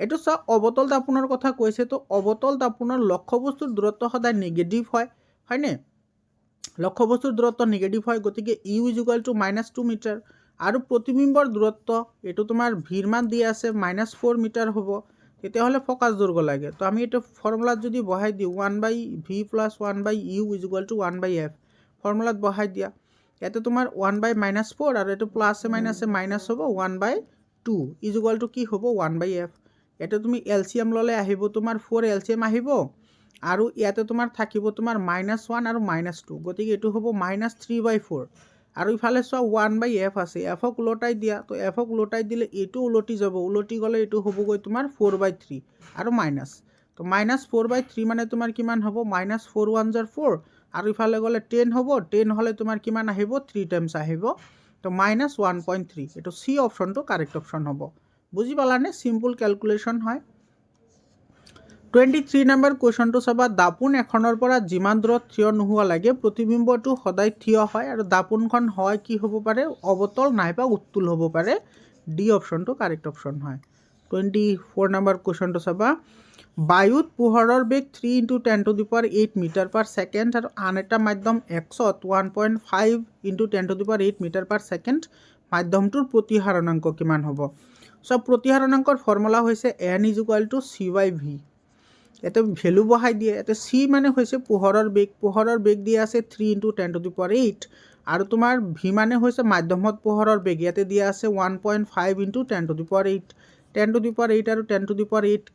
এটো সব অবতল দাপোনৰ কথা কৈছে তো অবতল দাপোনৰ লক্ষ্যবস্তুৰ দূৰত্ব সদায় নেগেটিভ হয়নে লক্ষ্যবস্তুৰ দূৰত্ব নেগেটিভ হয় গতিকে u = -2 মিটাৰ আৰু প্ৰতিবিম্বৰ দূৰত্ব এটো তোমাৰ ভিৰ মান দিয়া আছে -4 মিটাৰ হ'ব তেতিয়াহ'লে ফোকাস দৈৰ্ঘ্য লাগে তো আমি এটা ফৰ্মুলাত যদি বহাই দিওঁ 1/v + 1/u = 1/f ফৰ্মুলাত বহাই দিয়া ইয়াতে তোমাৰ 1/-4 আৰু এটো প্লাসে মাইনাসে মাইনাস হ'ব 1/2 = কি হ'ব 1/f এটা তুমি এলসিএম ললে আহিব তোমাৰ 4 এলসিএম আহিব আৰু ইয়াতে তোমাৰ থাকিব তোমাৰ -1 আৰু -2 গতিকে এটো হ'ব -3/4 আৰু ইফালে চোৱা 1/f আছে fক উলটাই দিয়া তো fক উলটাই দিলে এটো উলটি যাব উলটি গলে এটো হ'বগৈ তোমাৰ 4/3 আৰু মাইনাস তো -4/3 মানে তোমাৰ কিমান হ'ব -4 1 * 4 আৰু ইফালে গলে 10 হ'ব 10 হলে তোমাৰ কিমান আহিব 3 টাইমছ আহিব তো -1.3 এটো সি অপশনটো কারেক্ট অপশন হ'ব বুজি পালানে সিম্পল ক্যালকুলেশন হয় 23 নম্বৰ কোৱেশ্চনটো চাবা দাপোন এখনৰ পৰা যিমান দূৰত থিয় নোহোৱা লাগে প্ৰতিবিম্বটো সদায় থিয় হয় আৰু দাপোনখন হয় কি হ'ব পাৰে অবতল নাইবা উত্তল হ'ব পাৰে ডি অপশনটো কাৰেক্ট অপশন হয় 24 নম্বৰ কোৱেশ্চনটো চাবা বায়ুত পোহৰৰ বেগ 3 × 10⁸ মিটাৰ/সেকেন্ড আৰু আন এটা মাধ্যম এক্সত 1.5 × 10⁸ মিটাৰ/সেকেন্ড মাধ্যমটোৰ প্ৰতিহাৰণাংক কিমান হ'ব সব প্ৰতিহাৰণাংকৰ ফৰ্মুলা হৈছে n = c/v এটা ভ্যালু বহাই দিয়ে এটা c মানে হৈছে পোহৰৰ বেগ দিয়া আছে 3 × 10⁸ আৰু তোমাৰ v মানে হৈছে মাধ্যমত পোহৰৰ বেগ ইয়াতে দিয়া আছে 1.5 × 10⁸ 10⁸ আৰু 10⁸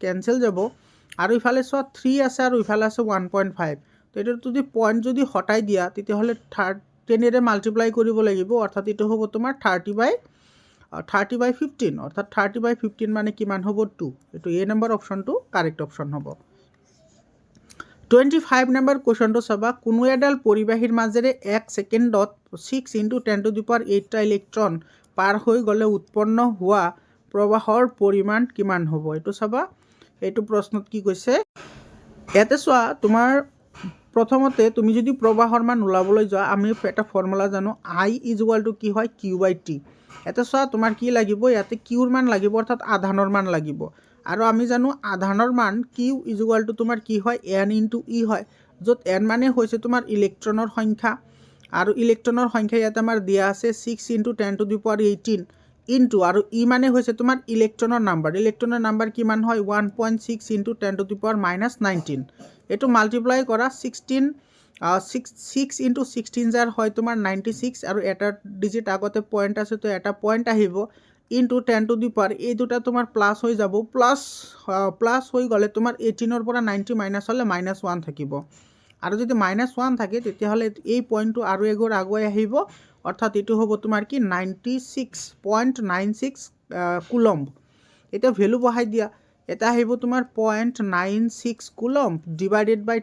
কেনসেল যাব আৰু ইফালে চোৱা 3 আছে আৰু ইফালে আছে 1.5 তো এটা যদি পয়েন্ট যদি হটাই দিয়া তেতিয়াহলে 10 এৰে মাল্টিপ্লাই কৰিব লাগিব অৰ্থাৎ এটো হ'ব তোমাৰ 30/15 অৰ্থাৎ 30/15 মানে কিমান হ'ব 2 এটো এ নম্বৰ অপশনটো কাৰেক্ট অপশন হ'ব 25 নম্বৰ কোৱেশ্চনটো চাবা কোনো এডাল পৰিবাহীৰ মাজেৰে 1 সেকেন্ডত 6 × 10⁸ টা ইলেক্ট্ৰন পাৰ হৈ গলে উৎপন্ন হোৱা প্ৰবাহৰ পৰিমাণ কিমান হ'ব এটো চাবা এটো প্ৰশ্নত কি কৈছে ইয়াতে চোৱা তোমাৰ প্ৰথমতে তুমি যদি প্ৰবাহৰ মান উলাবলৈ যোৱা আমি এটা ফৰ্মুলা জানো I = কি হয় q/t এটা চোৱা তোমাৰ কি লাগিব ইয়াতে কিউৰ মান লাগিব অৰ্থাৎ আধানৰ মান লাগিব আৰু আমি জানো আধানৰ মান q = তোমাৰ কি হয় n × e হয় য'ত n মানে হৈছে তোমাৰ ইলেক্ট্ৰনৰ সংখ্যা আৰু ইলেক্ট্ৰনৰ সংখ্যা ইয়াতে আমাৰ দিয়া আছে 6 × 10⁸ ইনটু আৰু ই মানে হৈছে তোমাৰ ইলেক্ট্ৰনৰ নাম্বাৰ কিমান হয় 1.6 × 10⁻⁻19 এটো মাল্টিপ্লাই কৰা 6 × 16 যাৰ হয় তোমাৰ 96 আৰু এটা ডিজিট আগতে পয়েন্ট আছে তো এটা পয়েন্ট আহিব ইনটু 10⁻⁻ এই দুটা তোমাৰ প্লাস হৈ যাব প্লাস হৈ গলে তোমাৰ 18 ৰ পৰা 90 মাইনাস হলে -1 থাকিব আৰু যদি -1 থাকে তেতিয়াহলে এই পয়েন্টটো আৰু এগৰ আগুৱাই আহিব অৰ্থাৎ এটো হ'ব তোমাৰ কি 96.96 কুলম্ব এটা ভ্যালু বহাই দিয়া এটা আহিব তোমাৰ 0.96 কুলম্ব ডিভাইডেড বাই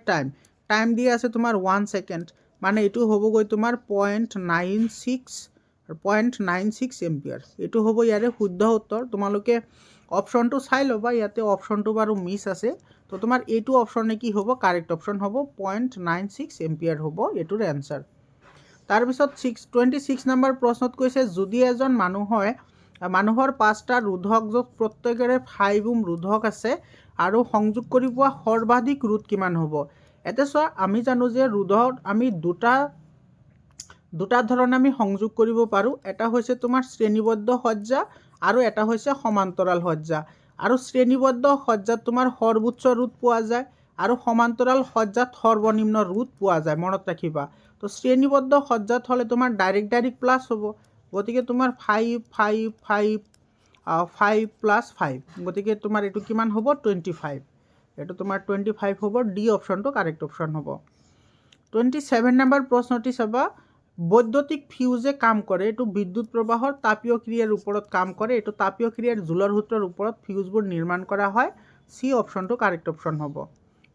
টাইম দিয়া আছে তোমাৰ 1 সেকেন্ড মানে এটো হ'বগৈ তোমাৰ 0.96 এম্পিয়াৰ এটো হ'ব ইয়াৰে শুদ্ধ উত্তৰ তোমালোকে অপশনটো চাই লবা ইয়াতে অপশনটো বাৰু মিস আছে তো তোমাৰ এটো অপশনে কি হ'ব কাৰেক্ট অপশন হ'ব 0.96 এম্পিয়াৰ হ'ব এটোৰ आंसर তাৰ পিছত 26 নম্বৰ প্ৰশ্নত কৈছে যদি এজন মানুহৰ 5টা ৰোধক য'ত প্ৰত্যেকৰে 5 ওম ৰোধক আছে আৰু সংযোগ কৰি পোৱা সৰ্বাধিক ৰোধ কিমান হ'ব এতে চোৱা আমি জানো যে ৰোধক আমি দুটা ধৰণে আমি সংযোগ কৰিব পাৰো এটা হৈছে তোমাৰ শ্ৰেণীবদ্ধ সজ্জা আৰু এটা হৈছে সমান্তৰাল সজ্জা আৰু শ্ৰেণীবদ্ধ সজ্জাত তোমাৰ সৰ্বোচ্চ ৰোধ পোৱা যায় আৰু সমান্তৰাল সজ্জাত সৰ্বনিম্ন ৰোধ পোৱা যায় মনত ৰাখিবা তো শ্ৰেণীবদ্ধ সজ্জাত হলে তোমাৰ ডাইৰেক্ট প্লাস হ'ব গতিকে তোমাৰ 5 প্লাছ 5, গতিকে তোমাৰ এইটো কিমান হ'ব 25, এইটো তোমাৰ 25 হ'ব। ডি অপশ্যনটো কাৰেক্ট অপশ্যন হ'ব। 27 নম্বৰ প্ৰশ্নটি চাবা, বৈদ্যুতিক ফিউজে কাম কৰে, এইটো বিদ্যুৎ প্ৰবাহৰ তাপীয় ক্ৰিয়াৰ ওপৰত কাম কৰে, এইটো তাপীয় ক্ৰিয়াৰ জুলৰ সূত্ৰৰ ওপৰত ফিউজবোৰ নিৰ্মাণ কৰা হয়। সি অপশ্যনটো কাৰেক্ট অপশ্যন হ'ব।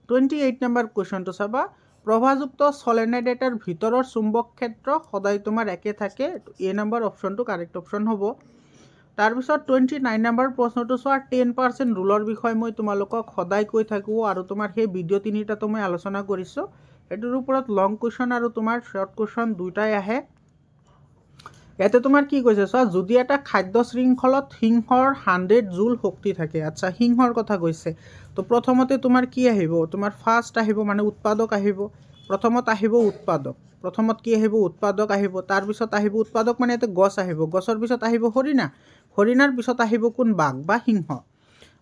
28 নম্বৰ কুৱেশ্যনটো চাবা, প্ৰভাযুক্ত সলেনয়েড এটাৰ ভিতৰৰ চুম্বক ক্ষেত্ৰ সদায় তোমাৰ একে থাকে, এ নম্বৰ অপশ্যনটো কাৰেক্ট অপশ্যন হ'ব। তাৰপিছত 29 নম্বৰ প্ৰশ্নটো চোৱা, 10% ৰুলৰ বিষয়ে মই তোমালোকক সদায় কৈ থাকোঁ আৰু তোমাৰ সেই ভিডিঅ' তিনিটাতো মই আলোচনা কৰিছোঁ। এইটোৰ ওপৰত লং কুৱেশ্যন আৰু তোমাৰ শ্বৰ্ট কুৱেশ্যন দুটাই আহে। ইয়াতে তোমাৰ কি কৈছে চোৱা, যদি এটা খাদ্য শৃংখলত সিংহৰ 100 জুল শক্তি থাকে, আচ্ছা সিংহৰ কথা কৈছে, তো প্ৰথমতে তোমাৰ কি আহিব, তোমাৰ ফাৰ্ষ্ট আহিব মানে উৎপাদক আহিব। প্ৰথমত আহিব উৎপাদক, প্ৰথমত কি আহিব উৎপাদক আহিব, তাৰপিছত আহিব উৎপাদক মানে ইয়াতে গছ আহিব, গছৰ পিছত আহিব হৰিণা, হৰিণাৰ পিছত আহিব কোন বাঘ বা সিংহ।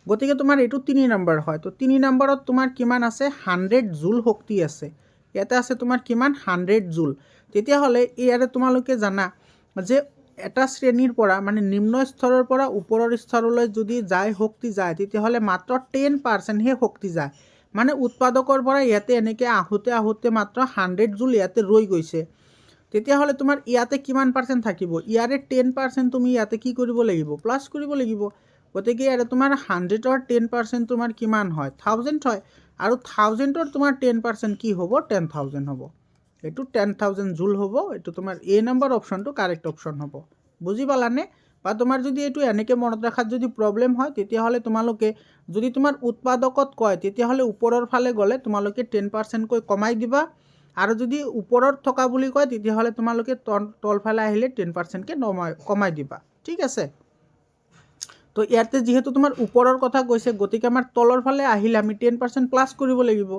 গতিকে তোমাৰ এইটো 3 নম্বৰ হয়। তো 3 নম্বৰত তোমাৰ কিমান আছে 100 জুল শক্তি আছে, ইয়াতে আছে তোমাৰ কিমান 100 জুল। তেতিয়াহ'লে ইয়াৰে তোমালোকে জানা যে এটা শ্ৰেণীৰ পৰা মানে নিম্ন স্তৰৰ পৰা ওপৰৰ স্তৰলৈ যদি যায় শক্তি যায়, তেতিয়াহ'লে মাত্ৰ 10%হে শক্তি যায়। মানে উৎপাদকৰ পৰা ইয়াতে এনেকৈ আহোঁতে মাত্ৰ 100 জুল ইয়াতে ৰৈ গৈছে। তেতিয়াহ'লে তোমাৰ ইয়াতে কিমান পাৰ্চেণ্ট থাকিব, ইয়াৰে 10% তুমি ইয়াতে কি কৰিব লাগিব, প্লাছ কৰিব লাগিব। গতিকে ইয়াতে তোমাৰ 100ৰ 10% তোমাৰ কিমান হয় 1000 হয়, আৰু 1000ৰ তোমাৰ 10% কি হ'ব 10,000 হ'ব। এইটো 10,000 জুল হ'ব। এইটো তোমাৰ এ নম্বৰ অপশ্যনটো কাৰেক্ট অপশ্যন হ'ব। বুজি পালানে? বা তোমাৰ যদি এইটো এনেকৈ মনত ৰখাত যদি প্ৰব্লেম হয়, তেতিয়াহ'লে তোমালোকে যদি তোমাৰ উৎপাদকত কয়, তেতিয়াহ'লে ওপৰৰ ফালে গ'লে তোমালোকে 10%কৈ কমাই দিবা, আৰু যদি ওপৰত থকা বুলি কয়, তেতিয়াহ'লে তোমালোকে তলফালে আহিলে 10%কৈ কমাই দিবা। ঠিক আছে? তো ইয়াতে যিহেতু তোমাৰ ওপৰৰ কথা কৈছে, গতিকে আমাৰ তলৰ ফালে আহিলে আমি 10% প্লাছ কৰিব লাগিব,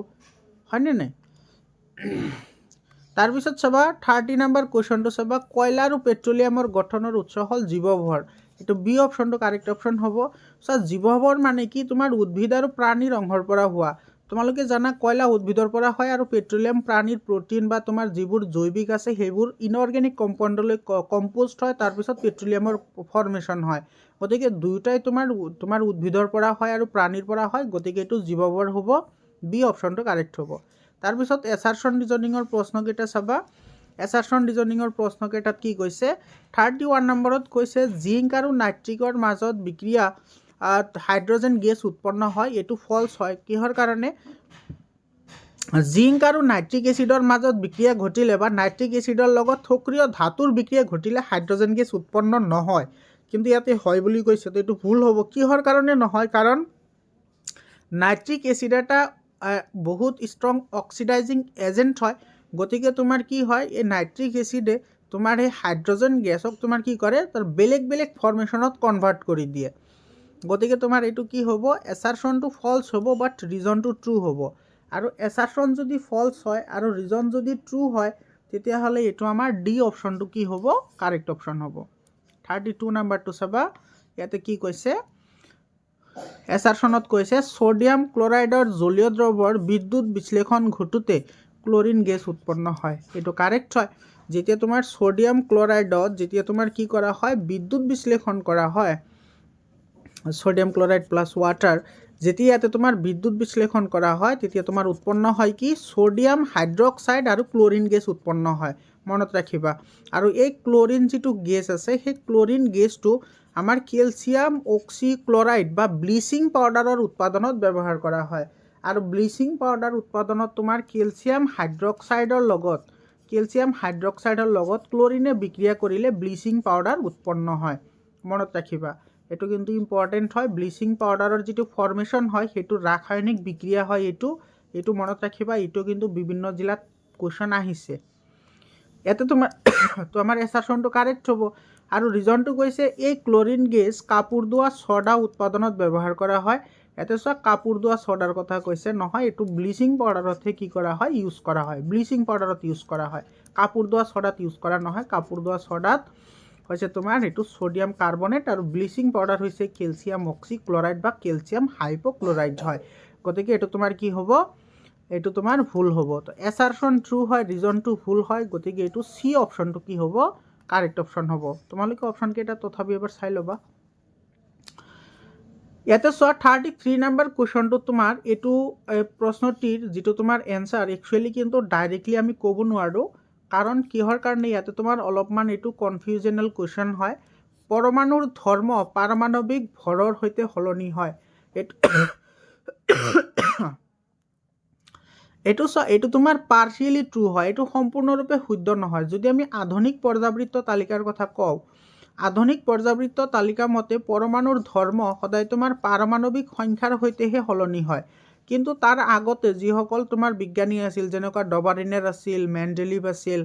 হয়নে নাই? তাৰপিছত চাবা 30 নম্বৰ কুৱেশ্যনটো চাবা, কয়লা আৰু পেট্ৰলিয়ামৰ গঠনৰ উৎস হ'ল জীৱভৰ, এইটো বি অপশ্যনটো কাৰেক্ট অপশ্যন হ'ব। চোৱা জীৱভৰ মানে কি, তোমাৰ উদ্ভিদ আৰু প্ৰাণীৰ অংশৰ পৰা হোৱা। তোমালোকে জানা কয়লা উদ্ভিদৰ পৰা হয় আৰু পেট্ৰলিয়াম প্ৰাণীৰ প্ৰ'টিন বা তোমাৰ যিবোৰ জৈৱিক আছে সেইবোৰ ইনঅৰ্গেনিক কম্পাউণ্ডলৈ কম্প'ষ্ট হয়, তাৰপিছত পেট্ৰলিয়ামৰ ফৰ্মেশ্যন হয়। গতিকে দুয়োটাই তোমাৰ উদ্ভিদৰ পৰা হয় আৰু প্ৰাণীৰ পৰা হয়, গতিকে এইটো জীৱভৰ হ'ব। বি অপশ্যনটো কাৰেক্ট হ'ব। তাৰপিছত এছাৰছন ৰিজনিঙৰ প্ৰশ্নকেইটা চাবা। এছাৰছন ৰিজনিঙৰ প্ৰশ্নকেইটাত কি কৈছে, 31 নম্বৰত কৈছে জিংক আৰু নাইট্ৰিকৰ মাজত বিক্ৰিয়া হাইড্ৰজেন গেছ উৎপন্ন হয়, এইটো ফলছ হয়। কিহৰ কাৰণে? জিংক আৰু নাইট্ৰিক এচিডৰ মাজত বিক্ৰিয়া ঘটিলে বা নাইট্ৰিক এচিডৰ লগত সক্ৰিয় ধাতুৰ বিক্ৰিয়া ঘটিলে হাইড্ৰজেন গেছ উৎপন্ন নহয়, কিন্তু ইয়াতে হয় বুলি কৈছে, তো এইটো ভুল হ'ব। কিহৰ কাৰণে নহয়? কাৰণ নাইট্ৰিক এচিড এটা বহুত ষ্ট্ৰং অক্সিডাইজিং এজেণ্ট হয়। গতিকে তোমাৰ কি হয়, এই নাইট্ৰিক এচিডে তোমাৰ এই হাইড্ৰজেন গেছক তোমাৰ কি কৰে, তাৰ বেলেগ বেলেগ ফৰ্মেশ্যনত কনভাৰ্ট কৰি দিয়ে। গতিকে তোমাৰ এইটো কি হ'ব, এছাৰছনটো ফলছ হ'ব, বাট ৰিজনটো ট্ৰু হ'ব। আৰু এছাৰছন যদি ফলছ হয় আৰু ৰিজন যদি ট্ৰু হয়, তেতিয়াহ'লে এইটো আমাৰ ডি অপশ্যনটো কি হ'ব, কাৰেক্ট অপশ্যন হ'ব। 32 নম্বৰটো চাবা, ইয়াতে কি কৈছে, এছাৰছনত কৈছে ছ'ডিয়াম ক্লৰাইডৰ জলীয় দ্ৰৱৰ বিদ্যুৎ বিশ্লেষণ ঘটোতে ক্লৰিন গেছ উৎপন্ন হয়, এইটো কাৰেক্ট হয়। যেতিয়া তোমাৰ ছ'ডিয়াম ক্লৰাইডত যেতিয়া তোমাৰ কি কৰা হয়, বিদ্যুৎ বিশ্লেষণ কৰা হয়, ছ'ডিয়াম ক্লৰাইড প্লাছ ৱাটাৰ, যেতিয়া ইয়াতে তোমাৰ বিদ্যুৎ বিশ্লেষণ কৰা হয়, তেতিয়া তোমাৰ উৎপন্ন হয় কি, ছ'ডিয়াম হাইড্ৰক্সাইড আৰু ক্লৰিন গেছ উৎপন্ন হয়, মনত ৰাখিবা। আৰু এই ক্লৰিন যিটো গেছ আছে, সেই ক্লৰিন গেছটো আমাৰ কেলছিয়াম অক্সিক্লৰাইড বা ব্লিচিং পাউডাৰৰ উৎপাদনত ব্যৱহাৰ কৰা হয়। আৰু ব্লিচিং পাউডাৰ উৎপাদনত তোমাৰ কেলছিয়াম হাইড্ৰক্সাইডৰ লগত ক্লৰিনে বিক্ৰিয়া কৰিলে ব্লিচিং পাউডাৰ উৎপন্ন হয়, মনত ৰাখিবা। এইটো কিন্তু ইম্পৰ্টেণ্ট হয়। ব্লিচিং পাউডাৰৰ যিটো ফৰ্মেশ্যন হয়, সেইটো ৰাসায়নিক বিক্ৰিয়া হয়, এইটো মনত ৰাখিবা। এইটো কিন্তু বিভিন্ন জিলাত কুৱেশ্যন আহিছে। ইয়াতে তোমাৰ এছাৰছনটো কাৰেক্ট হ'ব। আৰু ৰিজনটো কৈছে এই ক্লৰিন গেছ কাপোৰ ধোৱা ছ'ডা উৎপাদনত ব্যৱহাৰ কৰা হয়। ইয়াতে চোৱা কাপোৰ ধোৱা ছ'ডাৰ কথা কৈছে, নহয়, এইটো ব্লিচিং পাউডাৰতহে কি কৰা হয়, ইউজ কৰা হয়, ব্লিচিং পাউডাৰত ইউজ কৰা হয়, কাপোৰ ধোৱা ছ'ডাত ইউজ কৰা নহয়। কাপোৰ ধোৱা ছ'ডাত হৈছে তোমাৰ এইটো ছ'ডিয়াম কাৰ্বনেট, আৰু ব্লিচিং পাউডাৰ হৈছে কেলছিয়াম অক্সিক্লৰাইড বা কেলছিয়াম হাইপ'ক্লৰাইড হয়। গতিকে এইটো তোমাৰ কি হ'ব, এইটো তোমাৰ ভুল হ'ব। তো এছাৰছন ট্ৰু হয়, ৰিজনটো ভুল হয়, গতিকে এইটো চি অপশ্যনটো কি হ'ব, কাৰেক্ট অপশ্যন হ'ব। তোমালোকে অপশ্যনকেইটা তথাপি এবাৰ চাই ল'বা। ইয়াতে চোৱা 33 নম্বৰ কুৱেশ্যনটো তোমাৰ এইটো প্ৰশ্নটিৰ যিটো তোমাৰ এনচাৰ একচুৱেলি কিন্তু ডাইৰেক্টলি আমি ক'ব নোৱাৰোঁ, কাৰণ কিহৰ কাৰণে ইয়াতে তোমাৰ অলপমান এইটো কনফিউজনেল কুৱেশ্যন হয়। পৰমাণুৰ ধৰ্ম পাৰমাণৱিক ভৰৰ সৈতে সলনি হয়। এইটো তোমাৰ পাৰ্চিয়েলি ট্ৰু হয়, এইটো সম্পূৰ্ণৰূপে শুদ্ধ নহয়। যদি আমি আধুনিক পৰ্যাবৃত্ত তালিকাৰ কথা কওঁ, আধুনিক পৰ্যাবৃত্ত তালিকা মতে পৰমাণুৰ ধৰ্ম সদায় তোমাৰ পাৰমাণৱিক সংখ্যাৰ সৈতেহে সলনি হয়। কিন্তু তাৰ আগতে যিসকল তোমাৰ বিজ্ঞানী আছিল, যেনেকুৱা ডবাৰিনাৰ আছিল, মেণ্ডেলিভ আছিল,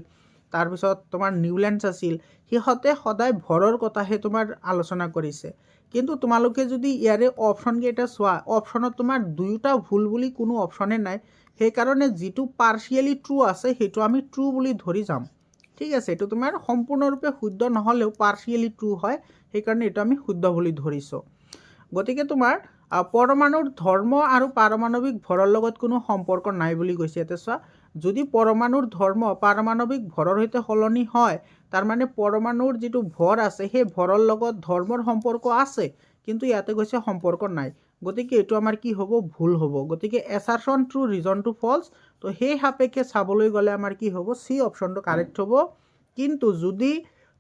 তাৰপিছত তোমাৰ নিউলেণ্ডছ আছিল, সিহঁতে সদায় ভৰৰ কথাহে তোমাৰ আলোচনা কৰিছে। কিন্তু তোমালোকে যদি ইয়াৰে অপশ্যনকেইটা চোৱা, অপশ্যনত তোমাৰ দুয়োটা ভুল বুলি কোনো অপশ্যনে নাই। সেইকাৰণে যিটো পাৰ্চিয়েলি ট্ৰু আছে সেইটো আমি ট্ৰু বুলি ধৰি যাম। ঠিক আছে, এইটো তোমাৰ সম্পূৰ্ণৰূপে শুদ্ধ নহ'লেও পাৰ্চিয়েলি ট্ৰু হয়, সেইকাৰণে এইটো আমি শুদ্ধ বুলি ধৰিছোঁ। গতিকে তোমাৰ পৰমাণুৰ ধৰ্ম আৰু পাৰমাণৱিক ভৰৰ লগত কোনো সম্পৰ্ক নাই বুলি কৈছে। ইয়াতে চোৱা, যদি পৰমাণুৰ ধৰ্ম পাৰমাণৱিক ভৰৰ সৈতে সলনি হয়, তাৰমানে পৰমাণুৰ যিটো ভৰ আছে সেই ভৰৰ লগত ধৰ্মৰ সম্পৰ্ক আছে, কিন্তু ইয়াতে কৈছে সম্পৰ্ক নাই। গতিকে এইটো আমাৰ কি হ'ব? ভুল হ'ব। গতিকে এছাৰশ্যন ট্ৰু, ৰিজনটো ফলছ। তো সেই সাপেক্ষে চাবলৈ গ'লে আমাৰ কি হ'ব? চি অপশ্যনটো কাৰেক্ট হ'ব। কিন্তু যদি